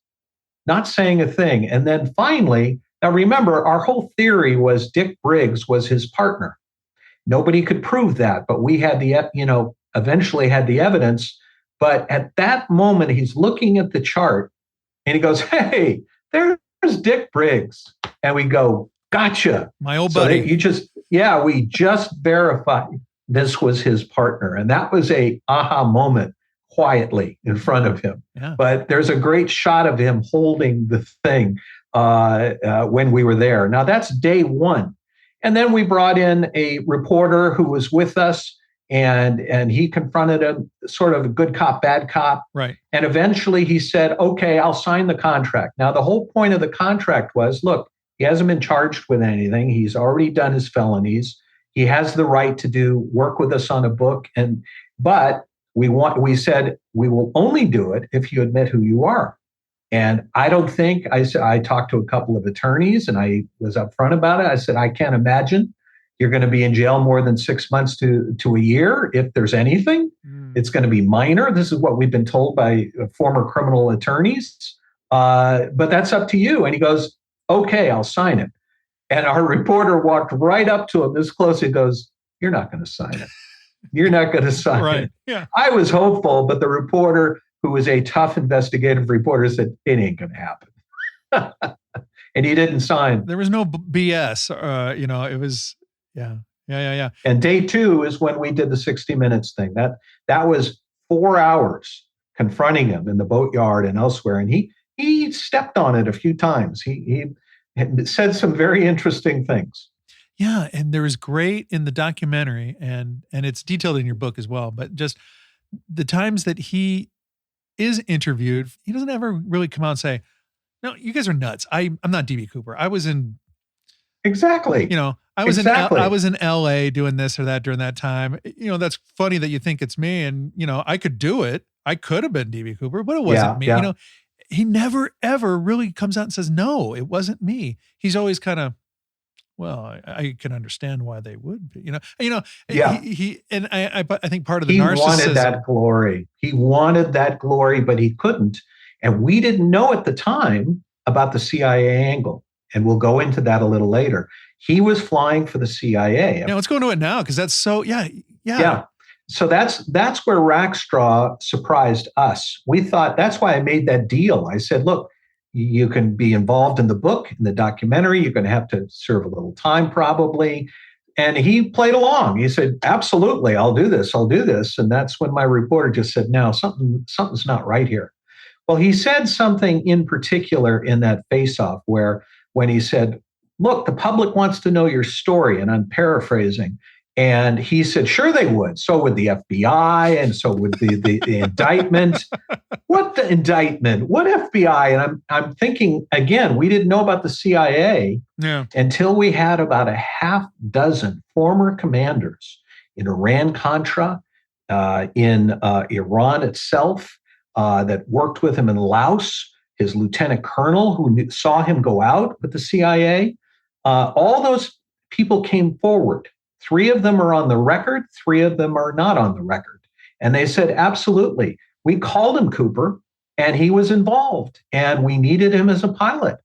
not saying a thing. And then finally, now remember, our whole theory was Dick Briggs was his partner. Nobody could prove that, but we had eventually had the evidence. But at that moment, he's looking at the chart and he goes, "Hey, there's Dick Briggs." And we go, "Gotcha. My old buddy." We just verified this was his partner. And that was a aha moment quietly in front of him. Yeah. But there's a great shot of him holding the thing when we were there. Now that's day 1. And then we brought in a reporter who was with us and he confronted him, sort of a good cop, bad cop. Right. And eventually he said, "Okay, I'll sign the contract." Now the whole point of the contract was, look, he hasn't been charged with anything. He's already done his felonies. He has the right to work with us on a book. But we said we will only do it if you admit who you are. And I don't think, I talked to a couple of attorneys and I was upfront about it. I said, I can't imagine you're going to be in jail more than 6 months to a year. If there's anything, it's going to be minor. This is what we've been told by former criminal attorneys. But that's up to you. And he goes, "Okay, I'll sign it." And our reporter walked right up to him this close. He goes, "You're not going to sign it. You're not going to sign it." Yeah. I was hopeful, but the reporter, who was a tough investigative reporter, said, "It ain't going to happen." And he didn't sign. There was no BS. It was, yeah. And day 2 is when we did the 60 Minutes thing. That was 4 hours confronting him in the boatyard and elsewhere. And he stepped on it a few times. He said some very interesting things. Yeah, and there was great in the documentary, and it's detailed in your book as well, but just the times that he is interviewed, he doesn't ever really come out and say, "No, you guys are nuts. I'm not D.B. Cooper. I was in..." Exactly. I was in LA doing this or that during that time. That's funny that you think it's me, and I could do it. I could have been D.B. Cooper, but it wasn't me. Yeah. He never ever really comes out and says, "No, it wasn't me." He's always kind of, "Well, I can understand why they would be." Yeah. I think part of the narcissism. He wanted that glory, but he couldn't. And we didn't know at the time about the CIA angle. And we'll go into that a little later. He was flying for the CIA. Yeah, let's go into it now, because that's so, yeah. So that's where Rackstraw surprised us. We thought, that's why I made that deal. I said, "Look, you can be involved in the book, in the documentary. You're going to have to serve a little time probably." And he played along. He said, "Absolutely, I'll do this. And that's when my reporter just said, "No, something's not right here." Well, he said something in particular in that face-off when he said, look, the public wants to know your story, and I'm paraphrasing. And he said, sure they would. So would the FBI, and so would the indictment. What the indictment? What FBI? And I'm thinking, again, we didn't know about the CIA until we had about a half dozen former commanders in Iran-Contra, in Iran itself, that worked with him in Laos, his lieutenant colonel who saw him go out with the CIA. All those people came forward. 3 of them are on the record. 3 of them are not on the record. And they said, absolutely. We called him Cooper, and he was involved, and we needed him as a pilot.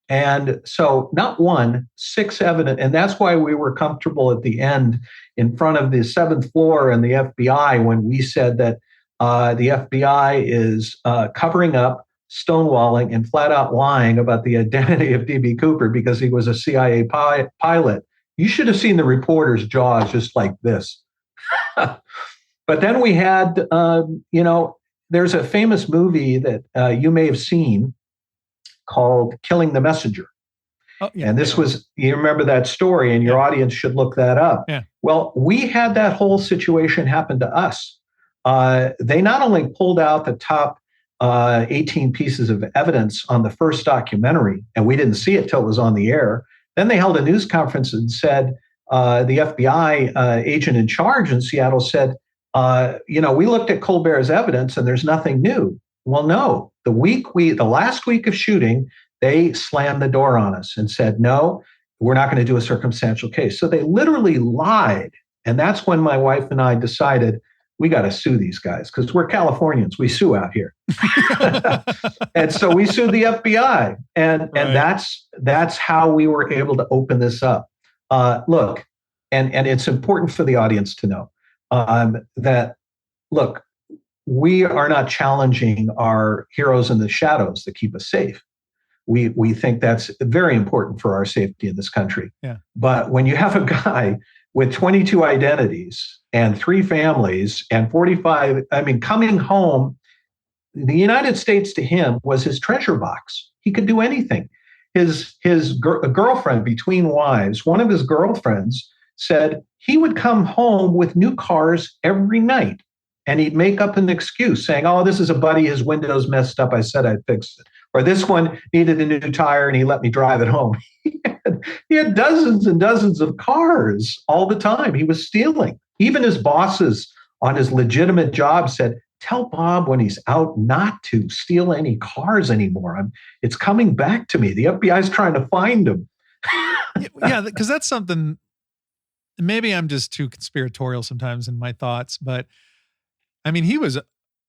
And so not 1, 6 evidence. And that's why we were comfortable at the end in front of the 7th floor and the FBI when we said that the FBI is covering up, stonewalling, and flat out lying about the identity of D.B. Cooper because he was a CIA pilot. You should have seen the reporter's jaws just like this. But then we had, there's a famous movie that you may have seen called Killing the Messenger. Oh, yeah, and this was, you remember that story, and your audience should look that up. Yeah. Well, we had that whole situation happen to us. They not only pulled out the top 18 pieces of evidence on the first documentary, and we didn't see it till it was on the air. Then they held a news conference and said, the FBI agent in charge in Seattle said, we looked at Colbert's evidence and there's nothing new. Well, no, the last week of shooting, they slammed the door on us and said, no, we're not going to do a circumstantial case. So they literally lied. And that's when my wife and I decided we got to sue these guys because we're Californians. We sue out here. And so we sued the FBI. And that's how we were able to open this up. Look, and it's important for the audience to know that, look, we are not challenging our heroes in the shadows that keep us safe. We think that's very important for our safety in this country. Yeah. But when you have a guy with 22 identities and 3 families and 45, coming home, the United States to him was his treasure box. He could do anything. His girlfriend, between wives, one of his girlfriends said he would come home with new cars every night. And he'd make up an excuse saying, oh, this is a buddy, his window's messed up, I said I'd fix it. Or this one needed a new tire and he let me drive it home. He had dozens and dozens of cars all the time. He was stealing. Even his bosses on his legitimate job said, tell Bob when he's out not to steal any cars anymore. It's coming back to me. The FBI's trying to find him. Yeah, because that's something, maybe I'm just too conspiratorial sometimes in my thoughts, but he was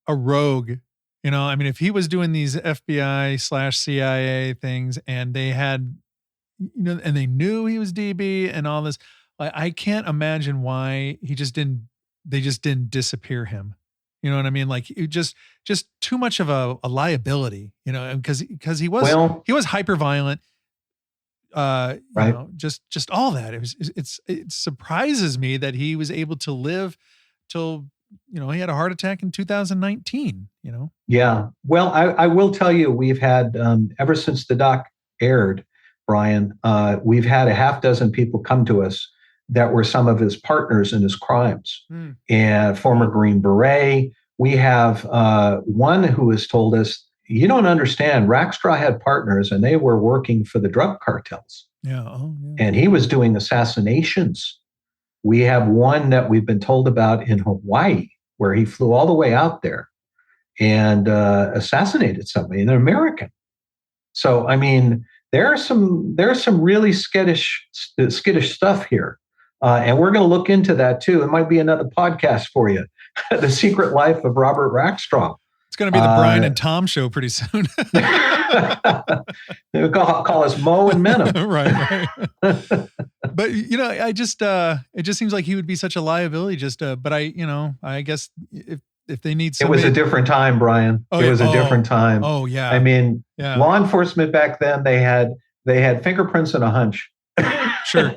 a rogue, if he was doing these FBI/CIA things and they had, and they knew he was DB and all this, I can't imagine why they just didn't disappear him. You know what I mean? Like it just too much of a liability, because he was hyper violent. Right. Just all that. It surprises me that he was able to live till, he had a heart attack in 2019, Yeah. Well, I will tell you, we've had, ever since the doc aired, Brian, we've had a half dozen people come to us that were some of his partners in his crimes. And former Green Beret. We have one who has told us, you don't understand, Rackstraw had partners and they were working for the drug cartels. Yeah. Oh, yeah. And he was doing assassinations. We have one that we've been told about in Hawaii, where he flew all the way out there and assassinated somebody, an American. So, there's some really skittish stuff here. And we're going to look into that too. It might be another podcast for you. The Secret Life of Robert Rackstraw. It's going to be the Brian and Tom show pretty soon. They'll call us Mo and Menem. Right. But, it just seems like he would be such a liability but I guess if they need somebody. It was a different time, Brian. It was a different time. Oh, yeah. Law enforcement back then, they had fingerprints and a hunch. Sure.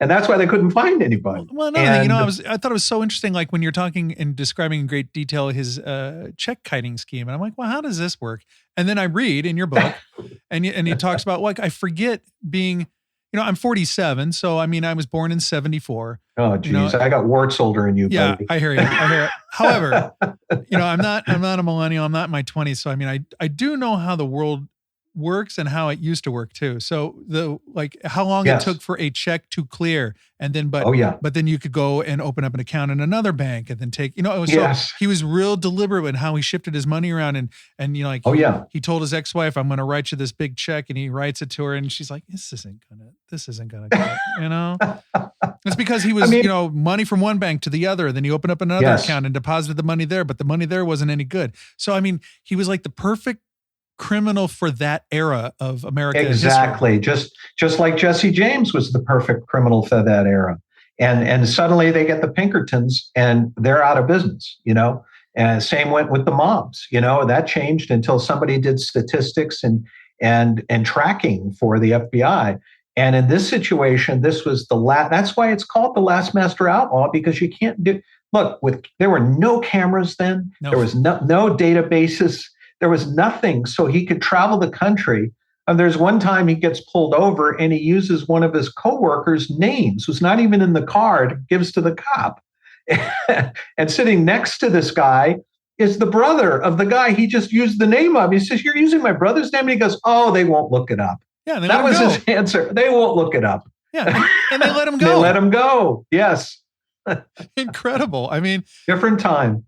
And that's why they couldn't find anybody. Well, no, I thought it was so interesting. Like when you're talking and describing in great detail his check kiting scheme, and I'm like, well, how does this work? And then I read in your book, and he talks about, like, I forget being, I'm 47, so I mean, I was born in 74. Oh, geez, I got warts older than you, yeah, buddy. I hear you. However, I'm not a millennial. I'm not in my 20s, so I mean, I do know how the world works and how it used to work too. So how long it took for a check to clear, and then but then you could go and open up an account in another bank and then take, it was so he was real deliberate in how he shifted his money around, and he told his ex-wife, I'm going to write you this big check, and he writes it to her, and she's like, this isn't gonna go, It's because he was, money from one bank to the other, and then he opened up another account and deposited the money there, but the money there wasn't any good. So I mean, he was like the perfect criminal for that era of American exactly history. Just like Jesse James was the perfect criminal for that era, and suddenly they get the Pinkertons and they're out of business, and same went with the mobs. That changed until somebody did statistics and tracking for the FBI. And in this situation, this was that's why it's called the Last Master Outlaw, because you can't there were no cameras then. No. There was no databases. There was nothing, so he could travel the country. And there's one time he gets pulled over and he uses one of his coworkers' names, who's not even in the card, gives to the cop. And sitting next to this guy is the brother of the guy he just used the name of. He says, "You're using my brother's name?" And he goes, "Oh, they won't look it up." Yeah, that was his answer. They won't look it up. Yeah, and they let him go. They let him go. Yes. Incredible. I mean, different time.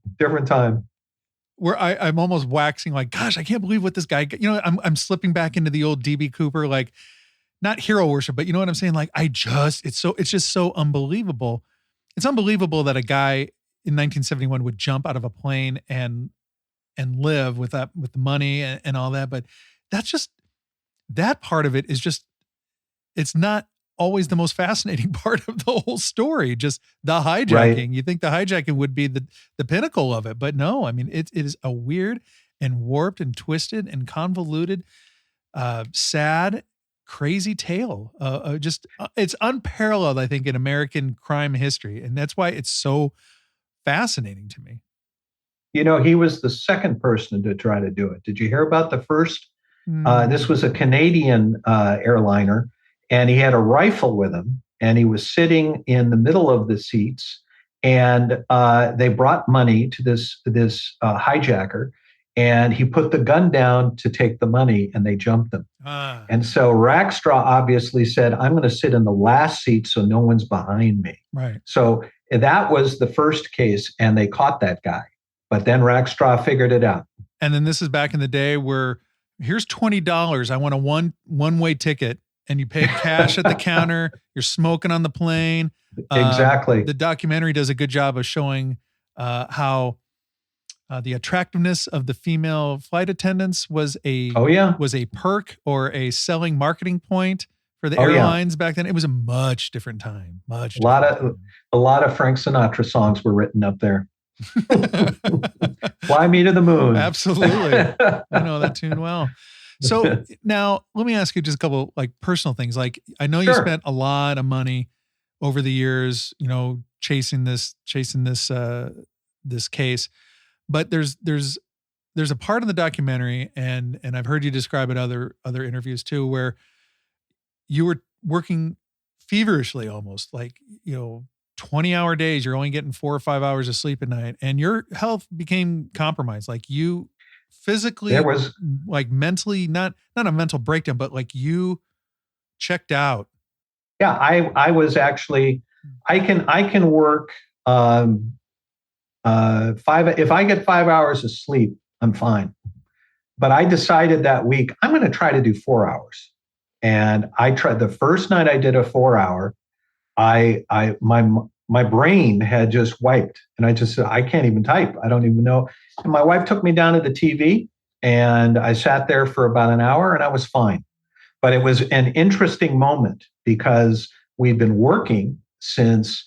Where I'm almost waxing like, gosh, I can't believe what this guy, I'm slipping back into the old DB Cooper, like not hero worship, but you know what I'm saying? Like, it's just so unbelievable. It's unbelievable that a guy in 1971 would jump out of a plane and live with the money and all that. But that's just, that part of it is just, it's not always the most fascinating part of the whole story, just the hijacking. Right. You think the hijacking would be the pinnacle of it, but no, I mean, it is a weird and warped and twisted and convoluted, sad, crazy tale. It's unparalleled, I think, in American crime history. And that's why it's so fascinating to me. He was the second person to try to do it. Did you hear about the first? This was a Canadian airliner. And he had a rifle with him, and he was sitting in the middle of the seats. And they brought money to this hijacker, and he put the gun down to take the money, and they jumped him. And so Rackstraw obviously said, "I'm going to sit in the last seat so no one's behind me." Right. So that was the first case, and they caught that guy. But then Rackstraw figured it out. And then this is back in the day where here's $20. I want a one-way ticket. And you pay cash at the counter. You're smoking on the plane. Exactly. The documentary does a good job of showing how the attractiveness of the female flight attendants was a perk or a selling marketing point for the airlines back then. It was a much different time. A lot of Frank Sinatra songs were written up there. Fly me to the moon. Absolutely. I know that tune well. So now let me ask you just a couple like personal things. Like I know you spent a lot of money over the years, chasing this case, but there's a part of the documentary, and I've heard you describe it other interviews too, where you were working feverishly, almost like 20-hour days. You're only getting 4 or 5 hours of sleep at night, and your health became compromised. Like you. Physically, there was like mentally, not a mental breakdown, but like you checked out. Yeah, I was actually, I can work 5. If I get 5 hours of sleep, I'm fine. But I decided that week I'm going to try to do 4 hours, and I tried. The first night I did a 4 hour, my brain had just wiped, and I just said, I can't even type. I don't even know. And my wife took me down to the TV, and I sat there for about an hour, and I was fine. But it was an interesting moment because we'd been working since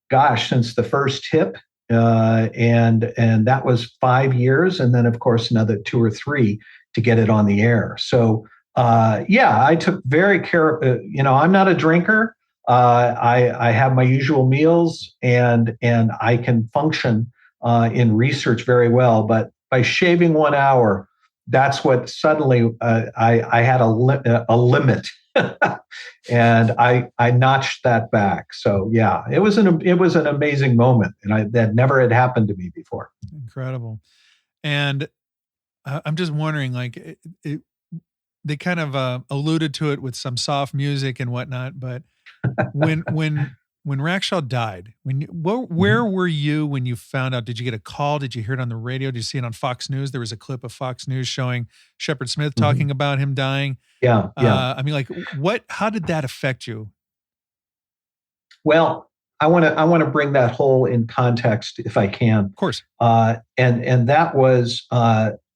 the first tip, and that was 5 years, and then of course another 2 or 3 to get it on the air. So Yeah, I took very care. I'm not a drinker. I have my usual meals, and I can function in research very well. But by shaving 1 hour, that's what suddenly I had a limit, and I notched that back. So yeah, it was an amazing moment, and that never had happened to me before. Incredible. And I'm just wondering, like, they kind of alluded to it with some soft music and whatnot, but when Rackstraw died, where were you when you found out? Did you get a call? Did you hear it on the radio? Did you see it on Fox News? There was a clip of Fox News showing Shepard Smith talking about him dying. Yeah, yeah. I mean, like, how did that affect you? Well, I want to bring that whole in context if I can. Of course. And that was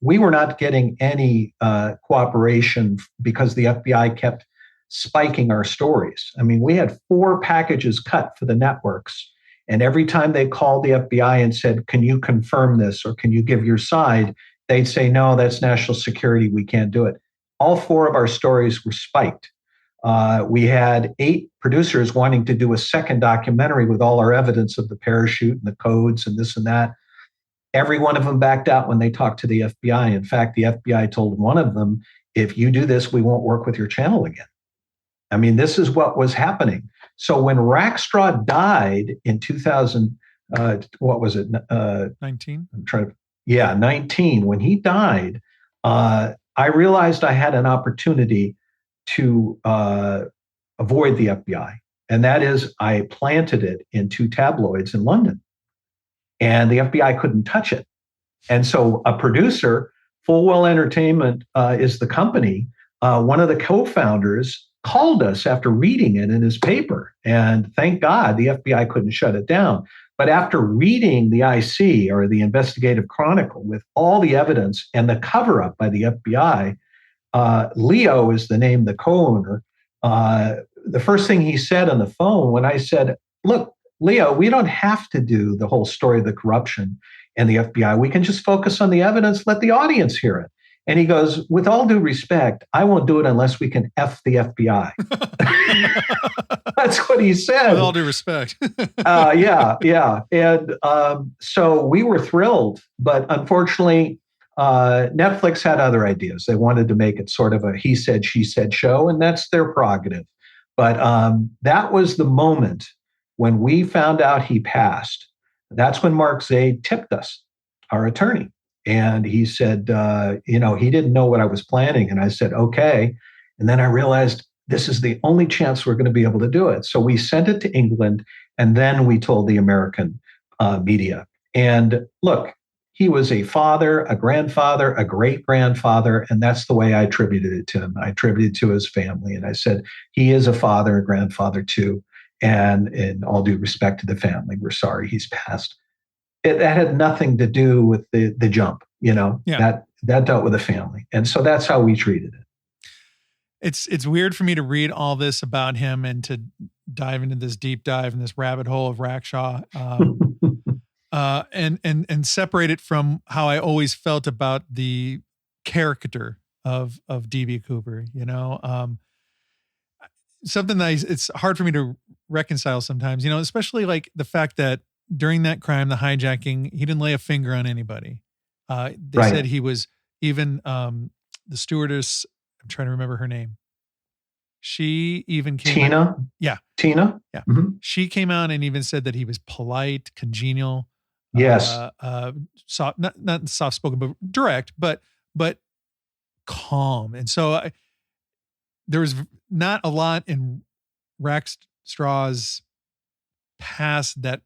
we were not getting any cooperation because the FBI kept spiking our stories. I mean, we had 4 packages cut for the networks, and every time they called the FBI and said, "Can you confirm this or can you give your side?" they'd say, "No, that's national security. We can't do it." All 4 of our stories were spiked. We had 8 producers wanting to do a second documentary with all our evidence of the parachute and the codes and this and that. Every one of them backed out when they talked to the FBI. In fact, the FBI told one of them, "If you do this, we won't work with your channel again." I mean, this is what was happening. So when Rackstraw died in 2000, what was it? 19? 19. When he died, I realized I had an opportunity to avoid the FBI. And that is, I planted it in 2 tabloids in London. And the FBI couldn't touch it. And so a producer, Fulwell Entertainment is the company, one of the co-founders called us after reading it in his paper. And thank God the FBI couldn't shut it down. But after reading the IC, or the Investigative Chronicle, with all the evidence and the cover-up by the FBI, Leo is the name, the co-owner. The first thing he said on the phone when I said, "Look, Leo, we don't have to do the whole story of the corruption and the FBI. We can just focus on the evidence, let the audience hear it." And he goes, "With all due respect, I won't do it unless we can F the FBI." That's what he said. With all due respect. Yeah. And so we were thrilled, but unfortunately, Netflix had other ideas. They wanted to make it sort of a he said, she said show, and that's their prerogative. But that was the moment when we found out he passed. That's when Mark Zaid tipped us, our attorney. And he said, he didn't know what I was planning. And I said, okay. And then I realized this is the only chance we're going to be able to do it. So we sent it to England, and then we told the American media. And look, he was a father, a grandfather, a great-grandfather, and that's the way I attributed it to him. I attributed it to his family. And I said, he is a father, a grandfather too. And in all due respect to the family, we're sorry he's passed. That had nothing to do with the jump, that dealt with the family. And so that's how we treated it. It's weird for me to read all this about him and to dive into this deep dive in this rabbit hole of Rackstraw, and separate it from how I always felt about the character of D.B. Cooper. Something that it's hard for me to reconcile sometimes. Especially like the fact that during that crime, the hijacking, he didn't lay a finger on anybody. They said he was even the stewardess. I'm trying to remember her name. She even came Tina. out, yeah. Tina. Yeah. Mm-hmm. She came out and even said that he was polite, congenial. Yes. Soft, not soft spoken, but direct, but calm. And so there was not a lot in Rackstraw's past that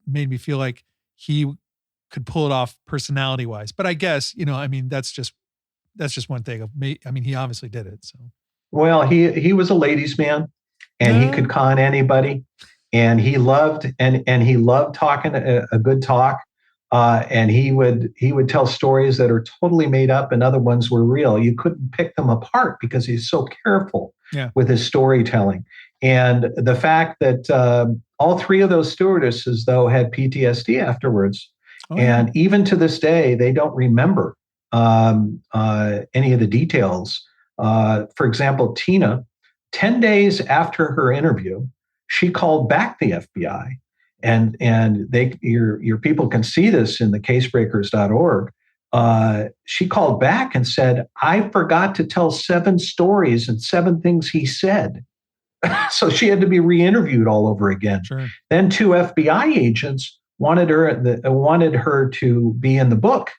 made me feel like he could pull it off personality wise. But I guess, that's just one thing of me. I mean, he obviously did it. So, well, he was a ladies' man, and he could con anybody, and he loved he loved talking a good talk. And he would tell stories that are totally made up, and other ones were real. You couldn't pick them apart because he's so careful with his storytelling. And the fact that all 3 of those stewardesses, though, had PTSD afterwards. Oh, and even to this day, they don't remember any of the details For example, Tina, 10 days after her interview, she called back the FBI. And your people can see this in the casebreakers.org. She called back and said, I forgot to tell 7 stories and 7 things he said. So she had to be re-interviewed all over again. Sure. Then 2 FBI agents wanted her to be in the book.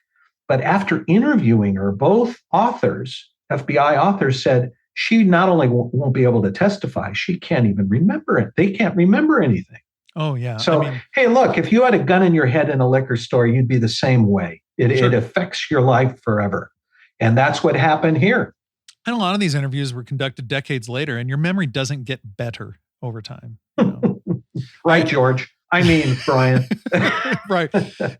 But after interviewing her, both authors, FBI authors, said she not only won't be able to testify, she can't even remember it. They can't remember anything. Oh, yeah. So, hey, look, if you had a gun in your head in a liquor store, you'd be the same way. It affects your life forever. And that's what happened here. And a lot of these interviews were conducted decades later, and your memory doesn't get better over time. You know? Right, George. I mean, Brian. Right.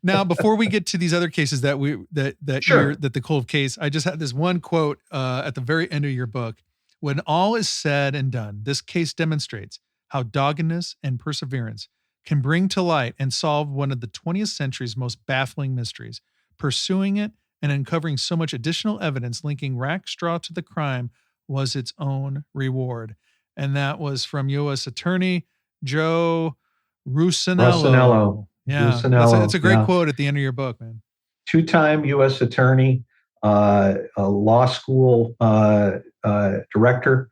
Now, before we get to these other cases that the cold case, I just had this one quote at the very end of your book. When all is said and done, this case demonstrates how doggedness and perseverance can bring to light and solve one of the 20th century's most baffling mysteries. Pursuing it and uncovering so much additional evidence linking Rackstraw to the crime was its own reward. And that was from U.S. Attorney Joe Rusinello. Yeah, Rusinello, that's a great quote at the end of your book, man. 2-time U.S. Attorney, a law school director.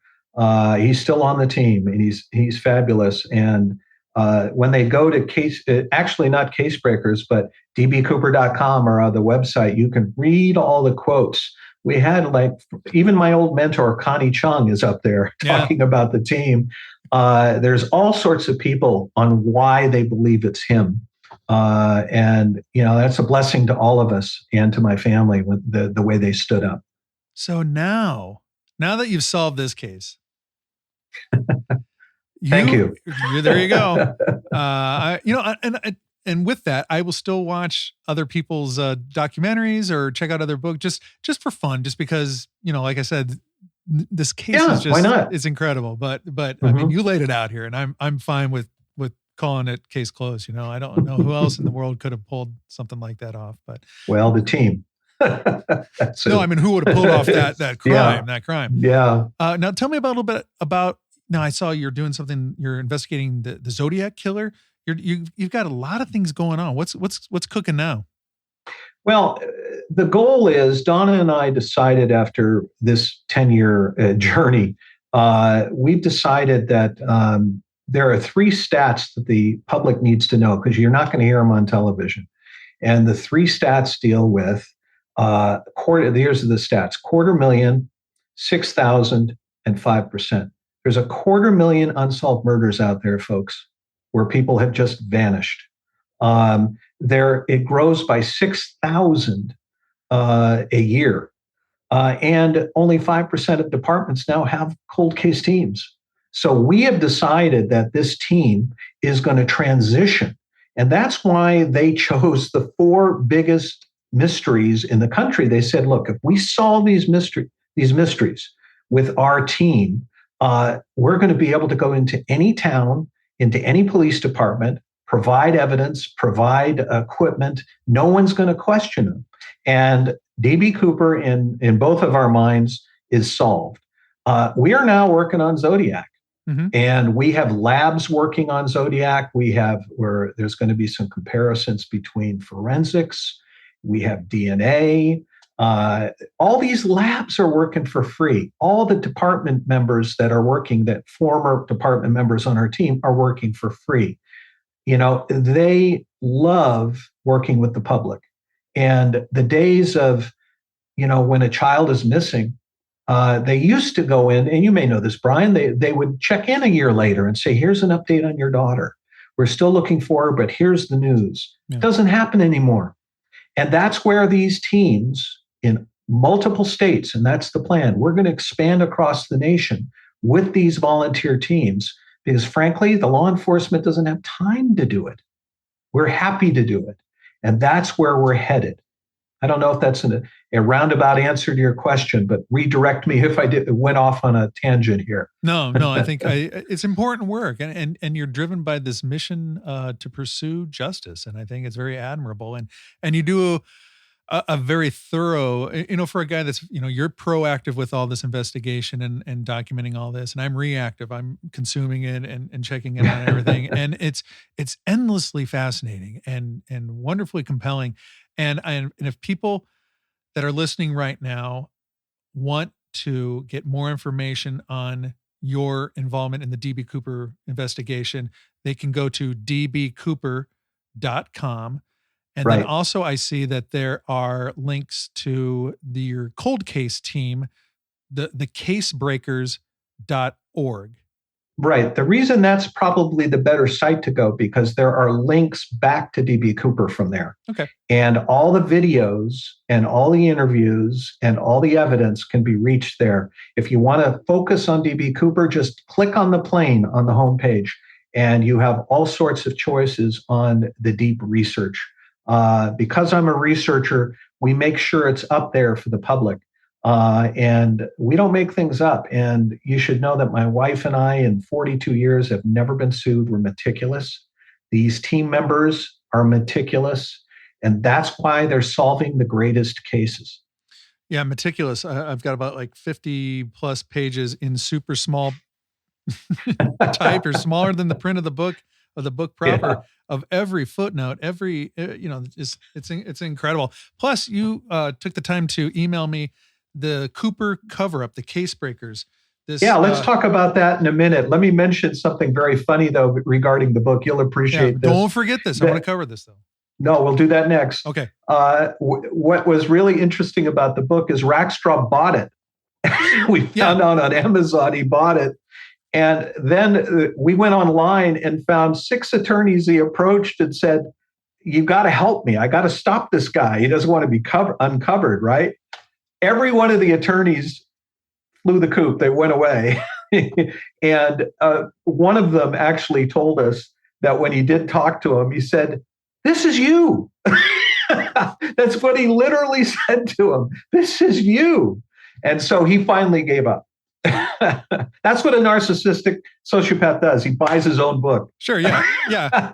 He's still on the team, and he's fabulous. And when they go to actually not Case Breakers, but dbcooper.com or the website, you can read all the quotes. We had even my old mentor, Connie Chung, is up there talking about the team. There's all sorts of people on why they believe it's him. And, that's a blessing to all of us and to my family with the way they stood up. So now that you've solved this case, thank you. There you go. And with that, I will still watch other people's documentaries or check out other books just for fun, just because, like I said, this case is just, why not? It's incredible. But I mean, you laid it out here, and I'm fine with calling it case closed. I don't know who else in the world could have pulled something like that off, but the team. No, I mean, who would have pulled off that crime? That crime. Yeah. Now, tell me a little bit about. Now, I saw you're doing something. You're investigating the Zodiac killer. You've got a lot of things going on. What's cooking now? Well, the goal is, Donna and I decided after this 10-year journey, we've decided that there are 3 stats that the public needs to know, because you're not going to hear them on television. And the 3 stats deal with here's the stats: 250,000, 6,000, and 5%. There's 250,000 unsolved murders out there, folks, where people have just vanished. It grows by 6,000 a year. And only 5% of departments now have cold case teams. So we have decided that this team is going to transition. And that's why they chose the 4 biggest mysteries in the country. They said, look, if we solve these mysteries with our team, we're going to be able to go into any town, into any police department, provide evidence, provide equipment. No one's going to question them. And DB Cooper, in both of our minds, is solved. We are now working on Zodiac. Mm-hmm. And we have labs working on Zodiac. Where there's going to be some comparisons between forensics. We have DNA. All these labs are working for free. All the department members that are working, that former department members on our team, are working for free. They love working with the public. And the days of, when a child is missing, they used to go in, and you may know this, Brian, they would check in a year later and say, here's an update on your daughter. We're still looking for her, but here's the news. Yeah. It doesn't happen anymore. And that's where these teams in multiple states, and that's the plan, we're going to expand across the nation with these volunteer teams, because frankly, the law enforcement doesn't have time to do it. We're happy to do it. And that's where we're headed. I don't know if that's a roundabout answer to your question, but redirect me if I went off on a tangent here. No, I think it's important work, and you're driven by this mission to pursue justice, and I think it's very admirable. And you do a very thorough, for a guy that's, you're proactive with all this investigation and documenting all this, and I'm reactive. I'm consuming it and checking it out and everything. And it's endlessly fascinating and wonderfully compelling. And if people that are listening right now want to get more information on your involvement in the DB Cooper investigation, they can go to dbcooper.com. And then also I see that there are links to your cold case team, the casebreakers.org. Right. The reason that's probably the better site to go, because there are links back to DB Cooper from there. Okay. And all the videos and all the interviews and all the evidence can be reached there. If you want to focus on DB Cooper, just click on the plane on the homepage, and you have all sorts of choices on the deep research. Because I'm a researcher, we make sure it's up there for the public. And we don't make things up. And you should know that my wife and I, in 42 years, have never been sued. We're meticulous. These team members are meticulous. And that's why they're solving the greatest cases. Yeah, meticulous. I've got about like 50 plus pages in super small type, or smaller than the print of the book proper, of every footnote, every, it's incredible. Plus you took the time to email me the Cooper cover-up, the Case Breakers. Let's talk about that in a minute. Let me mention something very funny, though, regarding the book. You'll appreciate this. Don't forget this. I want to cover this, though. No, we'll do that next. Okay. What was really interesting about the book is Rackstraw bought it. We found out on Amazon he bought it. And then we went online and found 6 attorneys he approached and said, "You got to help me. I got to stop this guy. He doesn't want to be uncovered," right? Every one of the attorneys flew the coop. They went away. And one of them actually told us that when he did talk to him, he said, "This is you." That's what he literally said to him. "This is you." And so he finally gave up. That's what a narcissistic sociopath does. He buys his own book. Sure. Yeah.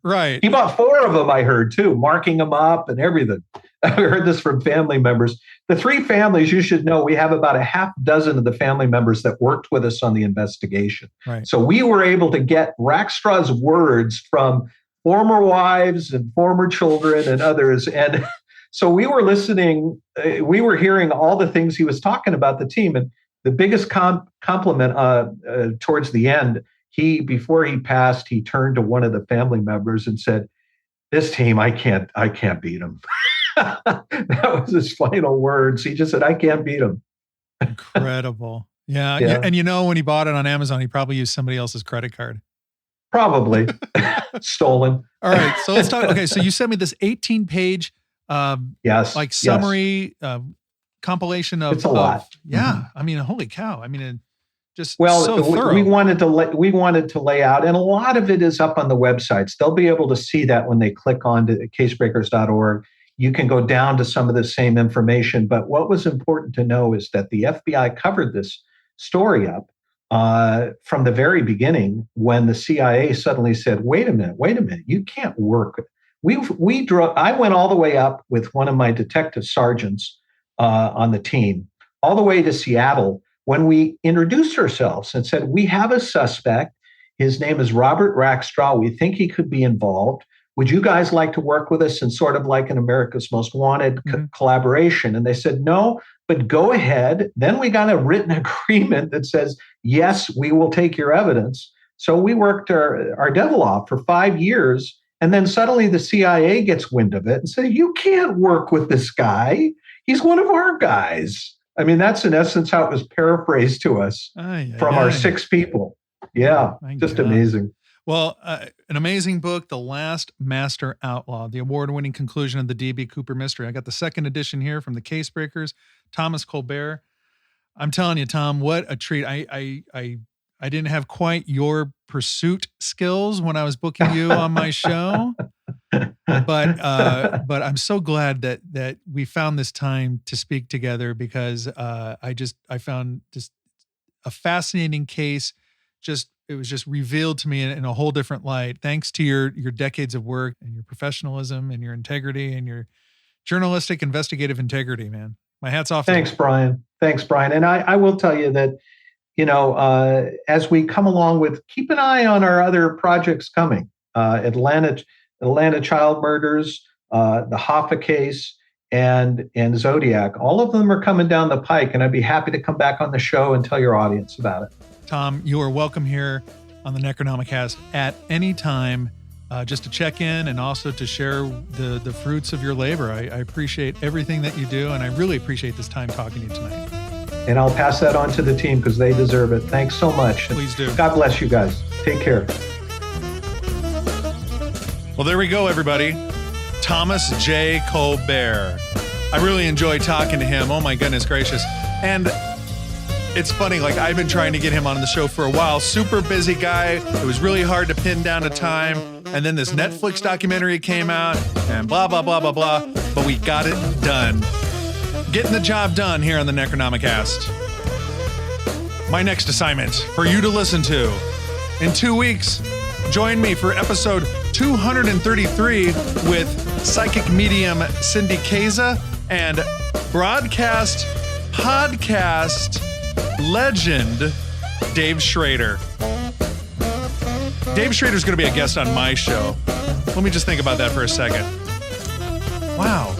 Right. He bought 4 of them, I heard, too, marking them up and everything. I heard this from family members. The 3 families, you should know, we have about a half dozen of the family members that worked with us on the investigation. Right. So we were able to get Rackstraw's words from former wives and former children and others. And so we were listening, we were hearing all the things he was talking about the team. And the biggest compliment towards the end, before he passed, he turned to one of the family members and said, "This team, I can't beat them." That was his final words. He just said, "I can't beat them." Incredible. Yeah. And when he bought it on Amazon, he probably used somebody else's credit card. Probably. Stolen. All right. So let's talk. Okay. So you sent me this 18-page, summary, compilation of. It's a lot. Yeah. I mean, holy cow. I mean, so thorough. we wanted to lay out, and a lot of it is up on the websites. They'll be able to see that when they click on to casebreakers.org. You can go down to some of the same information. But what was important to know is that the FBI covered this story up from the very beginning, when the CIA suddenly said, wait a minute, you can't work. I went all the way up with one of my detective sergeants on the team, all the way to Seattle, when we introduced ourselves and said, "We have a suspect. His name is Robert Rackstraw. We think he could be involved. Would you guys like to work with us in sort of like an America's Most Wanted collaboration?" And they said, "No, but go ahead." Then we got a written agreement that says, "Yes, we will take your evidence." So we worked our devil off for 5 years. And then suddenly the CIA gets wind of it and said, "You can't work with this guy. He's one of our guys." I mean, that's in essence how it was paraphrased to us from our 6 people. Yeah, just amazing. Well, an amazing book, The Last Master Outlaw, the award-winning conclusion of the D.B. Cooper mystery. I got the 2nd edition here from the Case Breakers, Thomas Colbert. I'm telling you, Tom, what a treat. I didn't have quite your pursuit skills when I was booking you on my show. But I'm so glad that we found this time to speak together, because I found just a fascinating case. It was just revealed to me in a whole different light, thanks to your decades of work and your professionalism and your integrity and your journalistic investigative integrity, man. My hat's off. Thanks, Brian. Thanks, Brian. And I will tell you that, as we come along with, keep an eye on our other projects coming. Atlanta child murders, the Hoffa case, and Zodiac. All of them are coming down the pike, and I'd be happy to come back on the show and tell your audience about it. Tom, you are welcome here on the Necronomicast at any time, just to check in and also to share the fruits of your labor. I appreciate everything that you do, and I really appreciate this time talking to you tonight. And I'll pass that on to the team because they deserve it. Thanks so much. Please do. God bless you guys. Take care. Well, there we go, everybody. Thomas J. Colbert. I really enjoyed talking to him. Oh, my goodness gracious. And it's funny, like, I've been trying to get him on the show for a while. Super busy guy. It was really hard to pin down a time. And then this Netflix documentary came out and blah, blah, blah, blah, blah. But we got it done. Getting the job done here on the Necronomicast. My next assignment for you to listen to. In 2 weeks, join me for episode 233 with psychic medium Cindy Kaza and broadcast podcast legend Dave Schrader. Dave Schrader's going to be a guest on my show. Let me just think about that for a second. Wow.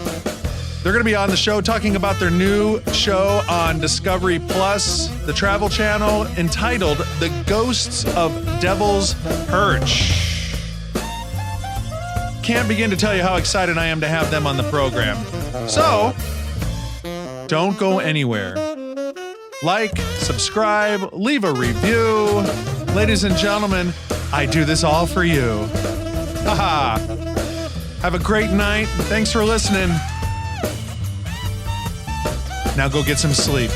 They're going to be on the show talking about their new show on Discovery Plus, the travel channel, entitled The Ghosts of Devil's Perch. Can't begin to tell you how excited I am to have them on the program. So, don't go anywhere. Like, subscribe, leave a review. Ladies and gentlemen, I do this all for you. Haha. Have a great night. Thanks for listening. Now go get some sleep.